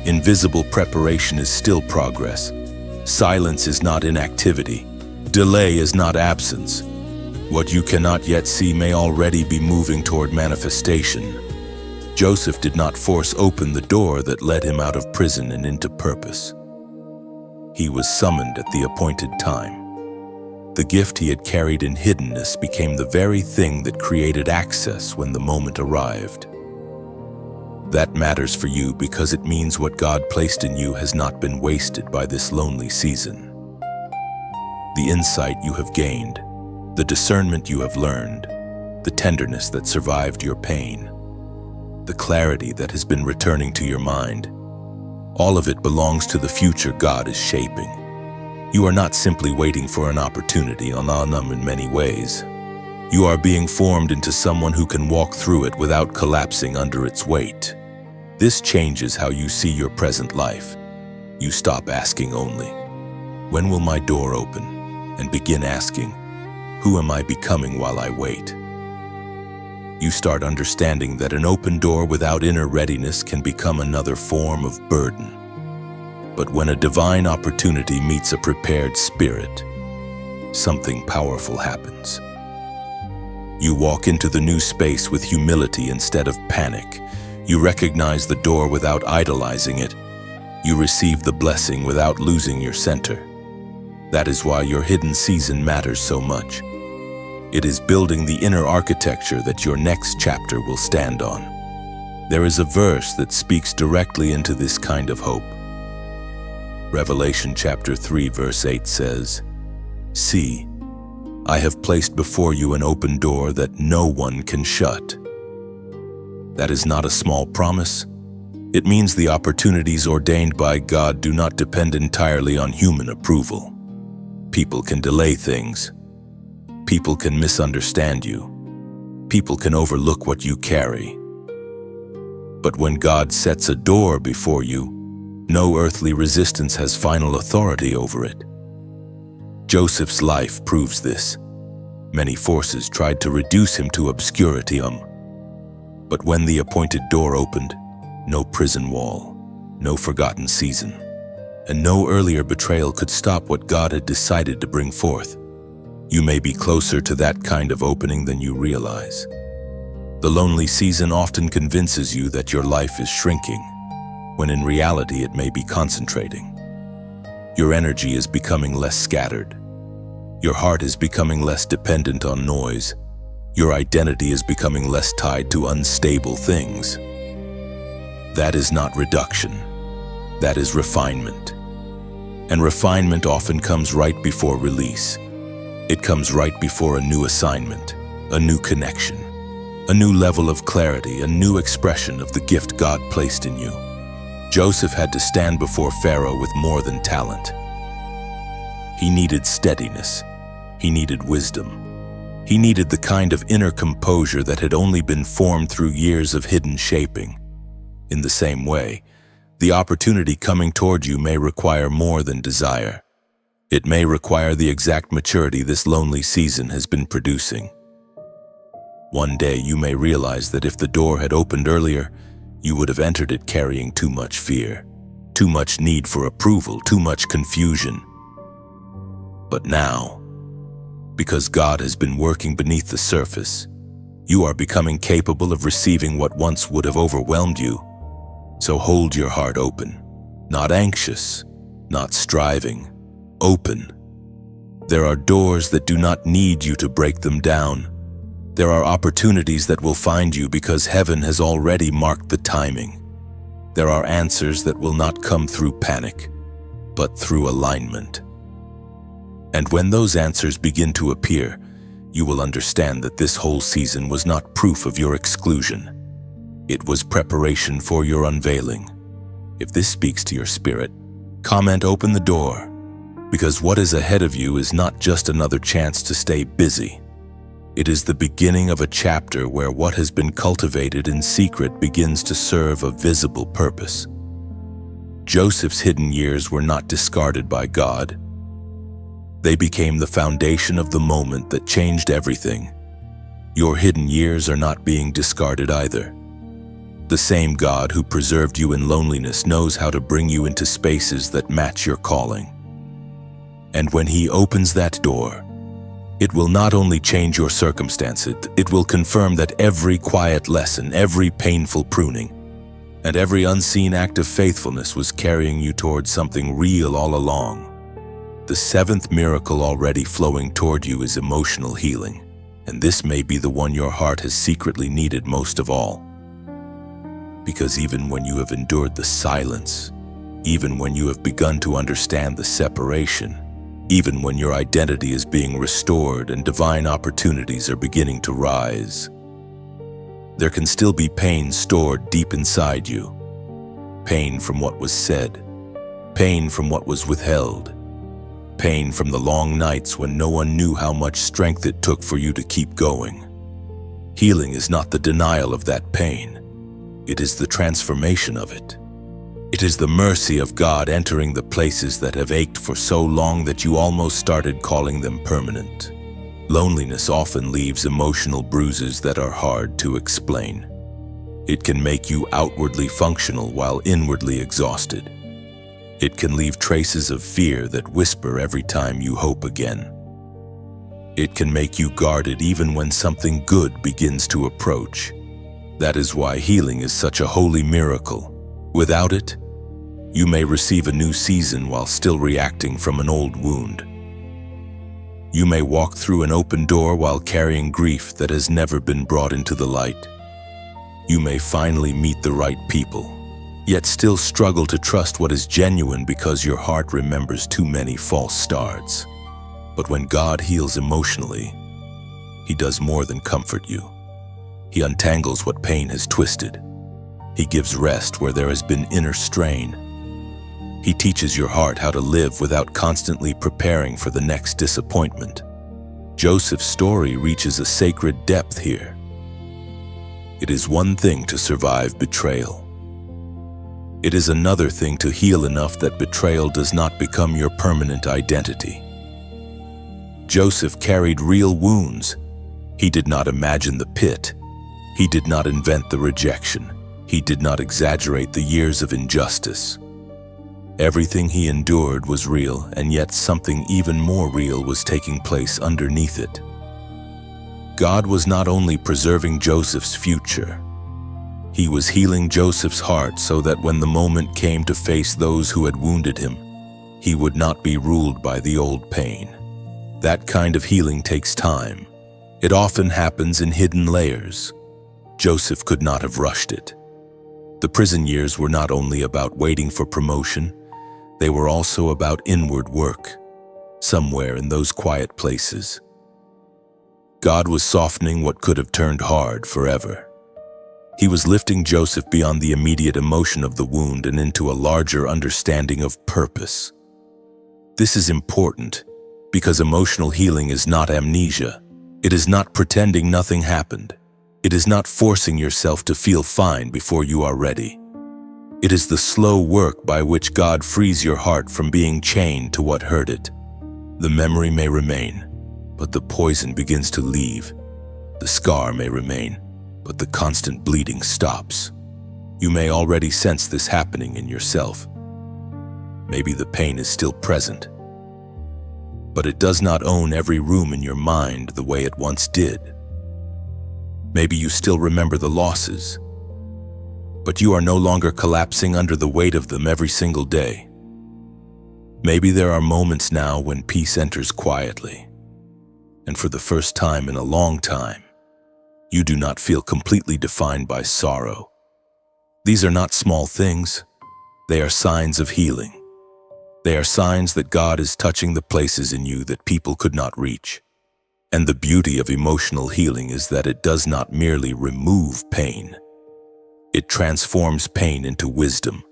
invisible preparation is still progress. Silence is not inactivity. Delay is not absence. What you cannot yet see may already be moving toward manifestation. Joseph did not force open the door that led him out of prison and into purpose. He was summoned at the appointed time. The gift he had carried in hiddenness became the very thing that created access when the moment arrived. That matters for you because it means what God placed in you has not been wasted by this lonely season. The insight you have gained, the discernment you have learned, the tenderness that survived your pain, the clarity that has been returning to your mind, all of it belongs to the future God is shaping. You are not simply waiting for an opportunity in many ways. You are being formed into someone who can walk through it without collapsing under its weight. This changes how you see your present life. You stop asking only, "When will my door open?" and begin asking, "Who am I becoming while I wait?" You start understanding that an open door without inner readiness can become another form of burden. But when a divine opportunity meets a prepared spirit, something powerful happens. You walk into the new space with humility instead of panic. You recognize the door without idolizing it. You receive the blessing without losing your center. That is why your hidden season matters so much. It is building the inner architecture that your next chapter will stand on. There is a verse that speaks directly into this kind of hope. Revelation chapter 3 verse 8 says, "See, I have placed before you an open door that no one can shut." That is not a small promise. It means the opportunities ordained by God do not depend entirely on human approval. People can delay things. People can misunderstand you. People can overlook what you carry. But when God sets a door before you, no earthly resistance has final authority over it. Joseph's life proves this. Many forces tried to reduce him to obscurity, but when the appointed door opened, no prison wall, no forgotten season, and no earlier betrayal could stop what God had decided to bring forth. You may be closer to that kind of opening than you realize. The lonely season often convinces you that your life is shrinking, when in reality it may be concentrating. Your energy is becoming less scattered. Your heart is becoming less dependent on noise. Your identity is becoming less tied to unstable things. That is not reduction. That is refinement. And refinement often comes right before release. It comes right before a new assignment, a new connection, a new level of clarity, a new expression of the gift God placed in you. Joseph had to stand before Pharaoh with more than talent. He needed steadiness. He needed wisdom. He needed the kind of inner composure that had only been formed through years of hidden shaping. In the same way, the opportunity coming toward you may require more than desire. It may require the exact maturity this lonely season has been producing. One day you may realize that if the door had opened earlier, you would have entered it carrying too much fear, too much need for approval, too much confusion. But now, because God has been working beneath the surface, you are becoming capable of receiving what once would have overwhelmed you. So hold your heart open, not anxious, not striving, open. There are doors that do not need you to break them down. There are opportunities that will find you because heaven has already marked the timing. There are answers that will not come through panic, but through alignment. And when those answers begin to appear, you will understand that this whole season was not proof of your exclusion. It was preparation for your unveiling. If this speaks to your spirit, comment "Open the door," because what is ahead of you is not just another chance to stay busy. It is the beginning of a chapter where what has been cultivated in secret begins to serve a visible purpose. Joseph's hidden years were not discarded by God. They became the foundation of the moment that changed everything. Your hidden years are not being discarded either. The same God who preserved you in loneliness knows how to bring you into spaces that match your calling. And when He opens that door, it will not only change your circumstances, it will confirm that every quiet lesson, every painful pruning, and every unseen act of faithfulness was carrying you towards something real all along. The seventh miracle already flowing toward you is emotional healing, and this may be the one your heart has secretly needed most of all. Because even when you have endured the silence, even when you have begun to understand the separation, even when your identity is being restored and divine opportunities are beginning to rise, there can still be pain stored deep inside you. Pain from what was said, pain from what was withheld, pain from the long nights when no one knew how much strength it took for you to keep going. Healing is not the denial of that pain. It is the transformation of it. It is the mercy of God entering the places that have ached for so long that you almost started calling them permanent. Loneliness often leaves emotional bruises that are hard to explain. It can make you outwardly functional while inwardly exhausted. It can leave traces of fear that whisper every time you hope again. It can make you guarded even when something good begins to approach. That is why healing is such a holy miracle. Without it, you may receive a new season while still reacting from an old wound. You may walk through an open door while carrying grief that has never been brought into the light. You may finally meet the right people, yet still struggle to trust what is genuine because your heart remembers too many false starts. But when God heals emotionally, He does more than comfort you. He untangles what pain has twisted. He gives rest where there has been inner strain. He teaches your heart how to live without constantly preparing for the next disappointment. Joseph's story reaches a sacred depth here. It is one thing to survive betrayal. It is another thing to heal enough that betrayal does not become your permanent identity. Joseph carried real wounds. He did not imagine the pit. He did not invent the rejection. He did not exaggerate the years of injustice. Everything he endured was real, and yet something even more real was taking place underneath it. God was not only preserving Joseph's future, He was healing Joseph's heart so that when the moment came to face those who had wounded him, he would not be ruled by the old pain. That kind of healing takes time. It often happens in hidden layers. Joseph could not have rushed it. The prison years were not only about waiting for promotion, they were also about inward work, somewhere in those quiet places. God was softening what could have turned hard forever. He was lifting Joseph beyond the immediate emotion of the wound and into a larger understanding of purpose. This is important because emotional healing is not amnesia. It is not pretending nothing happened. It is not forcing yourself to feel fine before you are ready. It is the slow work by which God frees your heart from being chained to what hurt it. The memory may remain, but the poison begins to leave. The scar may remain, but the constant bleeding stops. You may already sense this happening in yourself. Maybe the pain is still present, but it does not own every room in your mind the way it once did. Maybe you still remember the losses, but you are no longer collapsing under the weight of them every single day. Maybe there are moments now when peace enters quietly, and for the first time in a long time, you do not feel completely defined by sorrow. These are not small things. They are signs of healing. They are signs that God is touching the places in you that people could not reach. And the beauty of emotional healing is that it does not merely remove pain. It transforms pain into wisdom,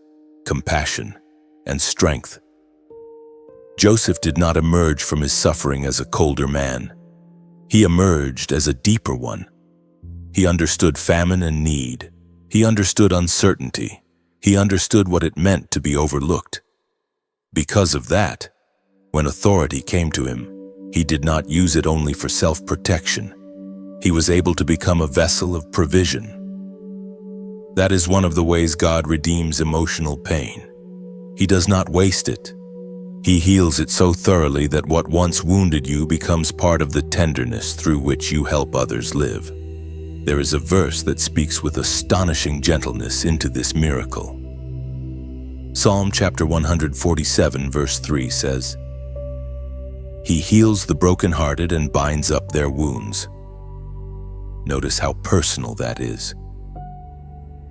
compassion, and strength. Joseph did not emerge from his suffering as a colder man. He emerged as a deeper one. He understood famine and need. He understood uncertainty. He understood what it meant to be overlooked. Because of that, when authority came to him, he did not use it only for self-protection. He was able to become a vessel of provision. That is one of the ways God redeems emotional pain. He does not waste it. He heals it so thoroughly that what once wounded you becomes part of the tenderness through which you help others live. There is a verse that speaks with astonishing gentleness into this miracle. Psalm chapter 147 verse 3 says, "He heals the brokenhearted and binds up their wounds." Notice how personal that is.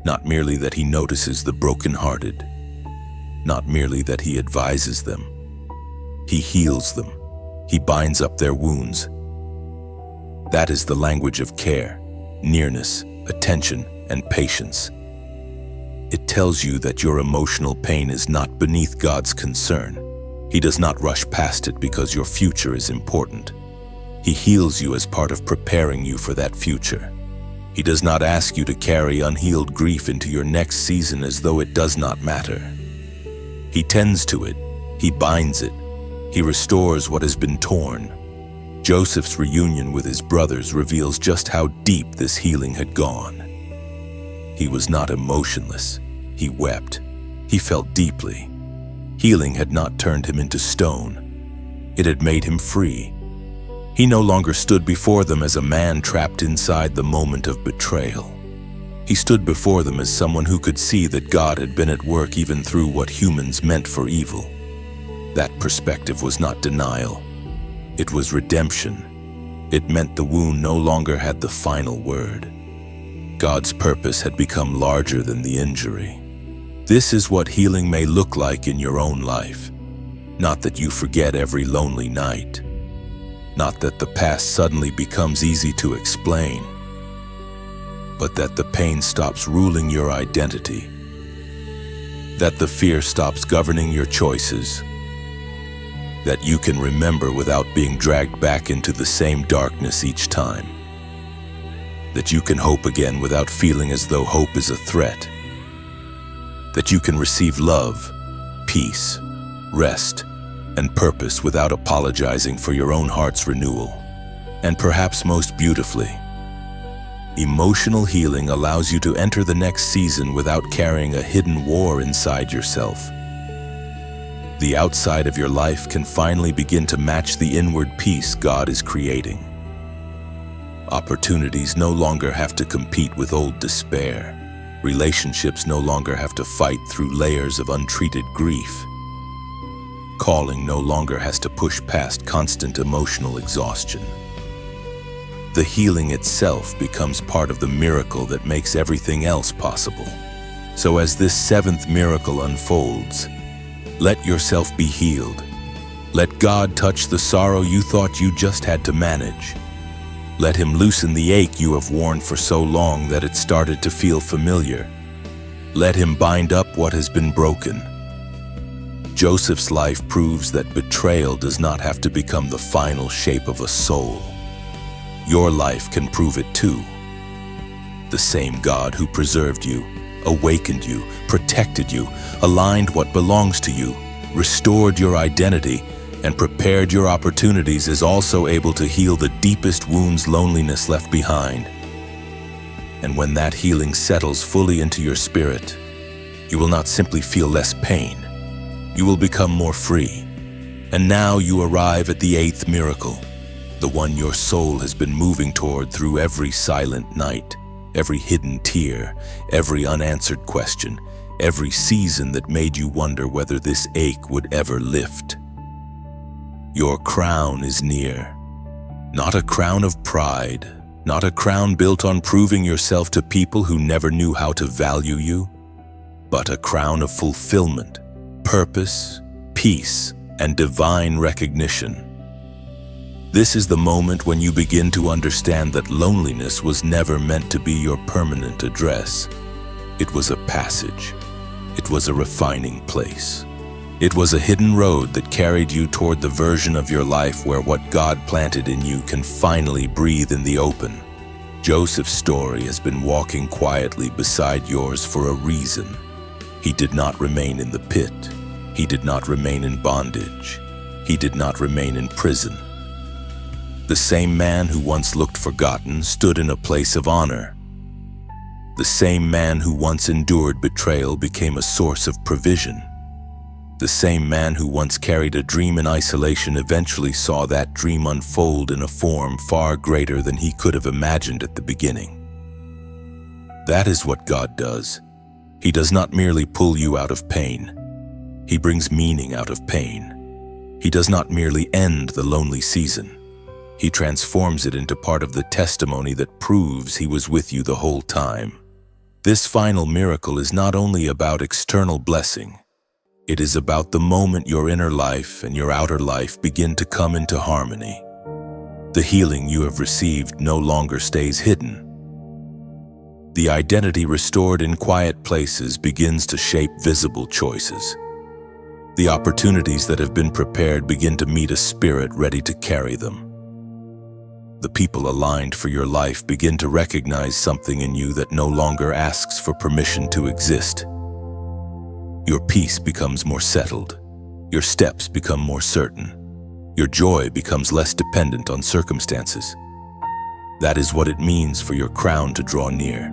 Not merely that he notices the brokenhearted, not merely that he advises them. He heals them. He binds up their wounds. That is the language of care, nearness, attention, and patience. It tells you that your emotional pain is not beneath God's concern. He does not rush past it because your future is important. He heals you as part of preparing you for that future. He does not ask you to carry unhealed grief into your next season as though it does not matter. He tends to it. He binds it. He restores what has been torn. Joseph's reunion with his brothers reveals just how deep this healing had gone. He was not emotionless. He wept. He felt deeply. Healing had not turned him into stone. It had made him free. He no longer stood before them as a man trapped inside the moment of betrayal. He stood before them as someone who could see that God had been at work even through what humans meant for evil. That perspective was not denial. It was redemption. It meant the wound no longer had the final word. God's purpose had become larger than the injury. This is what healing may look like in your own life. Not that you forget every lonely night. Not that the past suddenly becomes easy to explain. But that the pain stops ruling your identity. That the fear stops governing your choices. That you can remember without being dragged back into the same darkness each time. That you can hope again without feeling as though hope is a threat. That you can receive love, peace, rest, and purpose without apologizing for your own heart's renewal. And perhaps most beautifully, emotional healing allows you to enter the next season without carrying a hidden war inside yourself. The outside of your life can finally begin to match the inward peace God is creating. Opportunities no longer have to compete with old despair. Relationships no longer have to fight through layers of untreated grief. Calling no longer has to push past constant emotional exhaustion. The healing itself becomes part of the miracle that makes everything else possible. So as this seventh miracle unfolds, let yourself be healed. Let God touch the sorrow you thought you just had to manage. Let him loosen the ache you have worn for so long that it started to feel familiar. Let him bind up what has been broken. Joseph's life proves that betrayal does not have to become the final shape of a soul. Your life can prove it too. The same God who preserved you, awakened you, protected you, aligned what belongs to you, restored your identity, and prepared your opportunities is also able to heal the deepest wounds loneliness left behind. And when that healing settles fully into your spirit, you will not simply feel less pain. You will become more free. And now you arrive at the eighth miracle, the one your soul has been moving toward through every silent night, every hidden tear, every unanswered question, every season that made you wonder whether this ache would ever lift. Your crown is near. Not a crown of pride, not a crown built on proving yourself to people who never knew how to value you, but a crown of fulfillment, purpose, peace, and divine recognition. This is the moment when you begin to understand that loneliness was never meant to be your permanent address. It was a passage. It was a refining place. It was a hidden road that carried you toward the version of your life where what God planted in you can finally breathe in the open. Joseph's story has been walking quietly beside yours for a reason. He did not remain in the pit. He did not remain in bondage. He did not remain in prison. The same man who once looked forgotten stood in a place of honor. The same man who once endured betrayal became a source of provision. The same man who once carried a dream in isolation eventually saw that dream unfold in a form far greater than he could have imagined at the beginning. That is what God does. He does not merely pull you out of pain. He brings meaning out of pain. He does not merely end the lonely season. He transforms it into part of the testimony that proves He was with you the whole time. This final miracle is not only about external blessing. It is about the moment your inner life and your outer life begin to come into harmony. The healing you have received no longer stays hidden. The identity restored in quiet places begins to shape visible choices. The opportunities that have been prepared begin to meet a spirit ready to carry them. The people aligned for your life begin to recognize something in you that no longer asks for permission to exist. Your peace becomes more settled. Your steps become more certain. Your joy becomes less dependent on circumstances. That is what it means for your crown to draw near.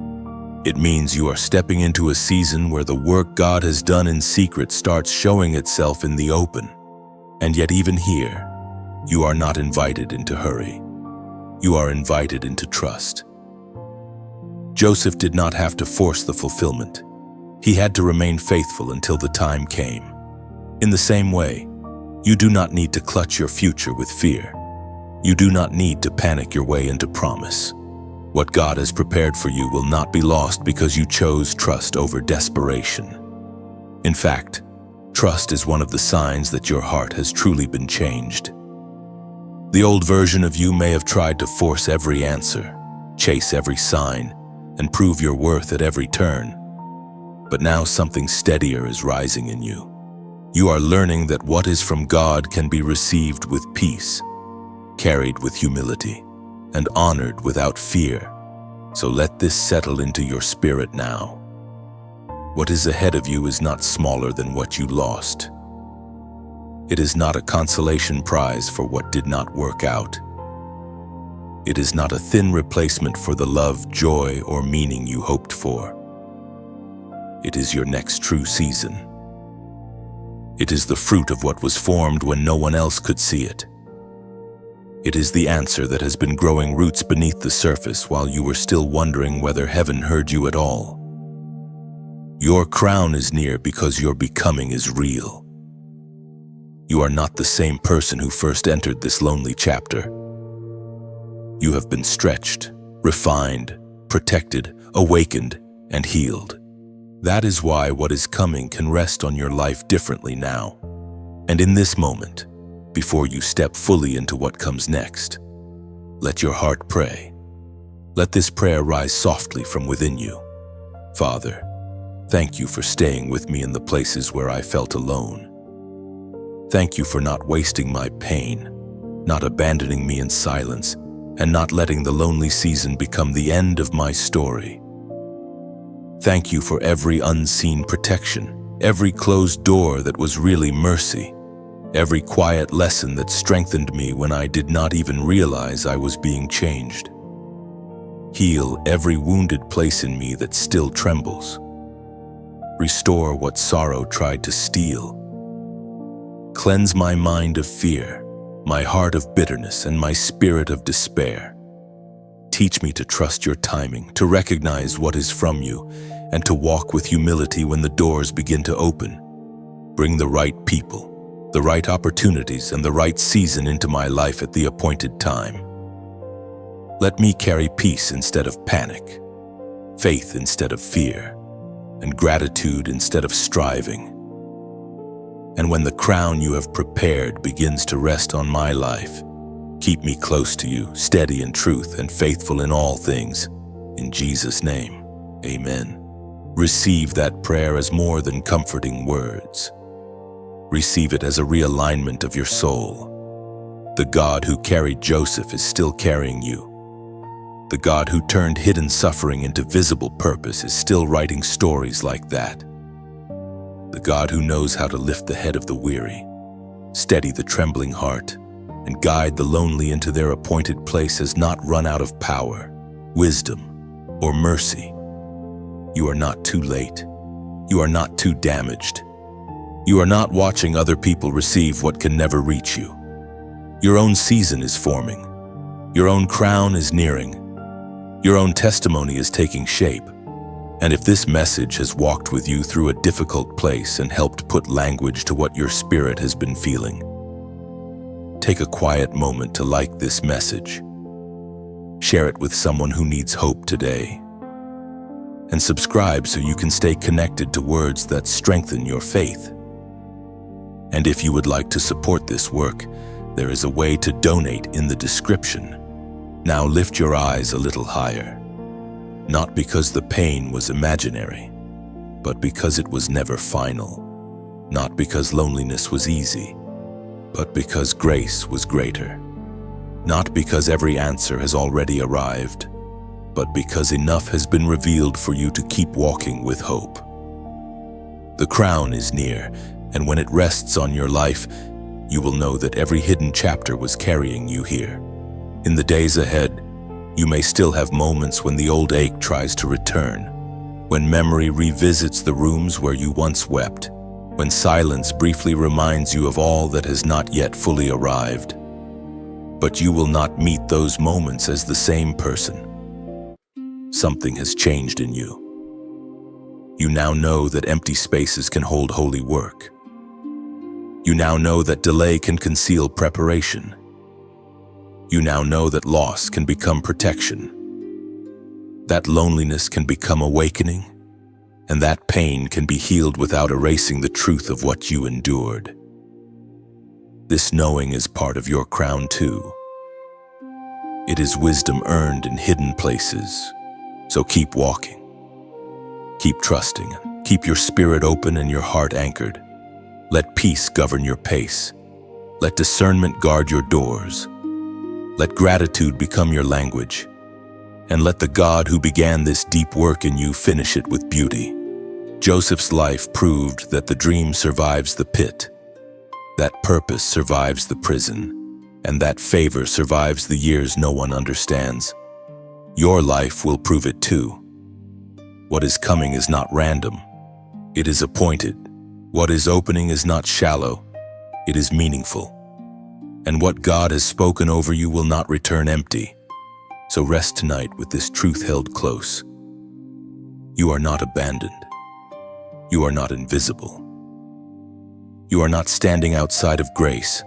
It means you are stepping into a season where the work God has done in secret starts showing itself in the open. And yet even here, you are not invited into hurry. You are invited into trust. Joseph did not have to force the fulfillment. He had to remain faithful until the time came. In the same way, you do not need to clutch your future with fear. You do not need to panic your way into promise. What God has prepared for you will not be lost because you chose trust over desperation. In fact, trust is one of the signs that your heart has truly been changed. The old version of you may have tried to force every answer, chase every sign, and prove your worth at every turn. But now something steadier is rising in you. You are learning that what is from God can be received with peace, carried with humility, and honored without fear. So let this settle into your spirit now. What is ahead of you is not smaller than what you lost. It is not a consolation prize for what did not work out. It is not a thin replacement for the love, joy, or meaning you hoped for. It is your next true season. It is the fruit of what was formed when no one else could see it. It is the answer that has been growing roots beneath the surface while you were still wondering whether heaven heard you at all. Your crown is near because your becoming is real. You are not the same person who first entered this lonely chapter. You have been stretched, refined, protected, awakened, and healed. That is why what is coming can rest on your life differently now. And in this moment, before you step fully into what comes next, Let your heart pray. Let this prayer rise softly from within you. Father, thank you for staying with me in the places where I felt alone. Thank you for not wasting my pain, not abandoning me in silence, and not letting the lonely season become the end of my story. Thank you for every unseen protection, every closed door that was really mercy, every quiet lesson that strengthened me when I did not even realize I was being changed. Heal every wounded place in me that still trembles. Restore what sorrow tried to steal. Cleanse my mind of fear, my heart of bitterness, and my spirit of despair. Teach me to trust your timing, to recognize what is from you, and to walk with humility when the doors begin to open. Bring the right people, the right opportunities, and the right season into my life at the appointed time. Let me carry peace instead of panic, faith instead of fear, and gratitude instead of striving. And when the crown you have prepared begins to rest on my life, keep me close to you, steady in truth and faithful in all things. In Jesus' name, amen. Receive that prayer as more than comforting words. Receive it as a realignment of your soul. The God who carried Joseph is still carrying you. The God who turned hidden suffering into visible purpose is still writing stories like that. The God who knows how to lift the head of the weary, steady the trembling heart, and guide the lonely into their appointed place has not run out of power, wisdom, or mercy. You are not too late. You are not too damaged. You are not watching other people receive what can never reach you. Your own season is forming. Your own crown is nearing. Your own testimony is taking shape. And if this message has walked with you through a difficult place and helped put language to what your spirit has been feeling, take a quiet moment to like this message. Share it with someone who needs hope today. And subscribe so you can stay connected to words that strengthen your faith. And if you would like to support this work, there is a way to donate in the description. Now lift your eyes a little higher, not because the pain was imaginary, but because it was never final, not because loneliness was easy, but because grace was greater, not because every answer has already arrived, but because enough has been revealed for you to keep walking with hope. The crown is near, and when it rests on your life, you will know that every hidden chapter was carrying you here. In the days ahead, you may still have moments when the old ache tries to return, when memory revisits the rooms where you once wept, when silence briefly reminds you of all that has not yet fully arrived. But you will not meet those moments as the same person. Something has changed in you. You now know that empty spaces can hold holy work. You now know that delay can conceal preparation. You now know that loss can become protection, that loneliness can become awakening, and that pain can be healed without erasing the truth of what you endured. This knowing is part of your crown too. It is wisdom earned in hidden places, so keep walking, keep trusting, keep your spirit open and your heart anchored. Let peace govern your pace. Let discernment guard your doors. Let gratitude become your language, and let the God who began this deep work in you finish it with beauty. Joseph's life proved that the dream survives the pit, that purpose survives the prison, and that favor survives the years no one understands. Your life will prove it too. What is coming is not random. It is appointed. What is opening is not shallow. It is meaningful. And what God has spoken over you will not return empty. So rest tonight with this truth held close. You are not abandoned. You are not invisible. You are not standing outside of grace,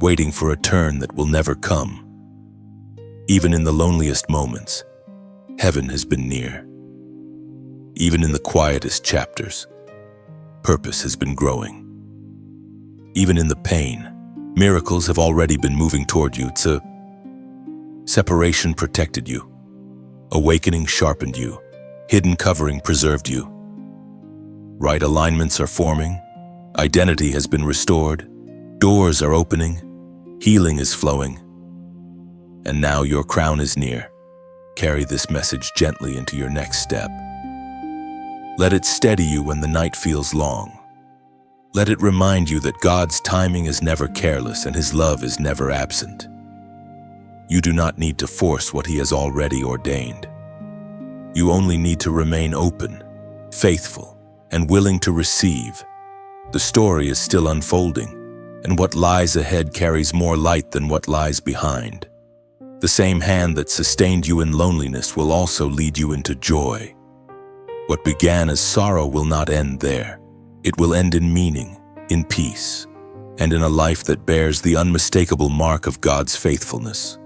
waiting for a turn that will never come. Even in the loneliest moments, heaven has been near. Even in the quietest chapters, purpose has been growing. Even in the pain, miracles have already been moving toward you. Separation protected you. Awakening sharpened you. Hidden covering preserved you. Right alignments are forming. Identity has been restored. Doors are opening. Healing is flowing. And now your crown is near. Carry this message gently into your next step. Let it steady you when the night feels long. Let it remind you that God's timing is never careless and His love is never absent. You do not need to force what He has already ordained. You only need to remain open, faithful, and willing to receive. The story is still unfolding, and what lies ahead carries more light than what lies behind. The same hand that sustained you in loneliness will also lead you into joy. What began as sorrow will not end there. It will end in meaning, in peace, and in a life that bears the unmistakable mark of God's faithfulness.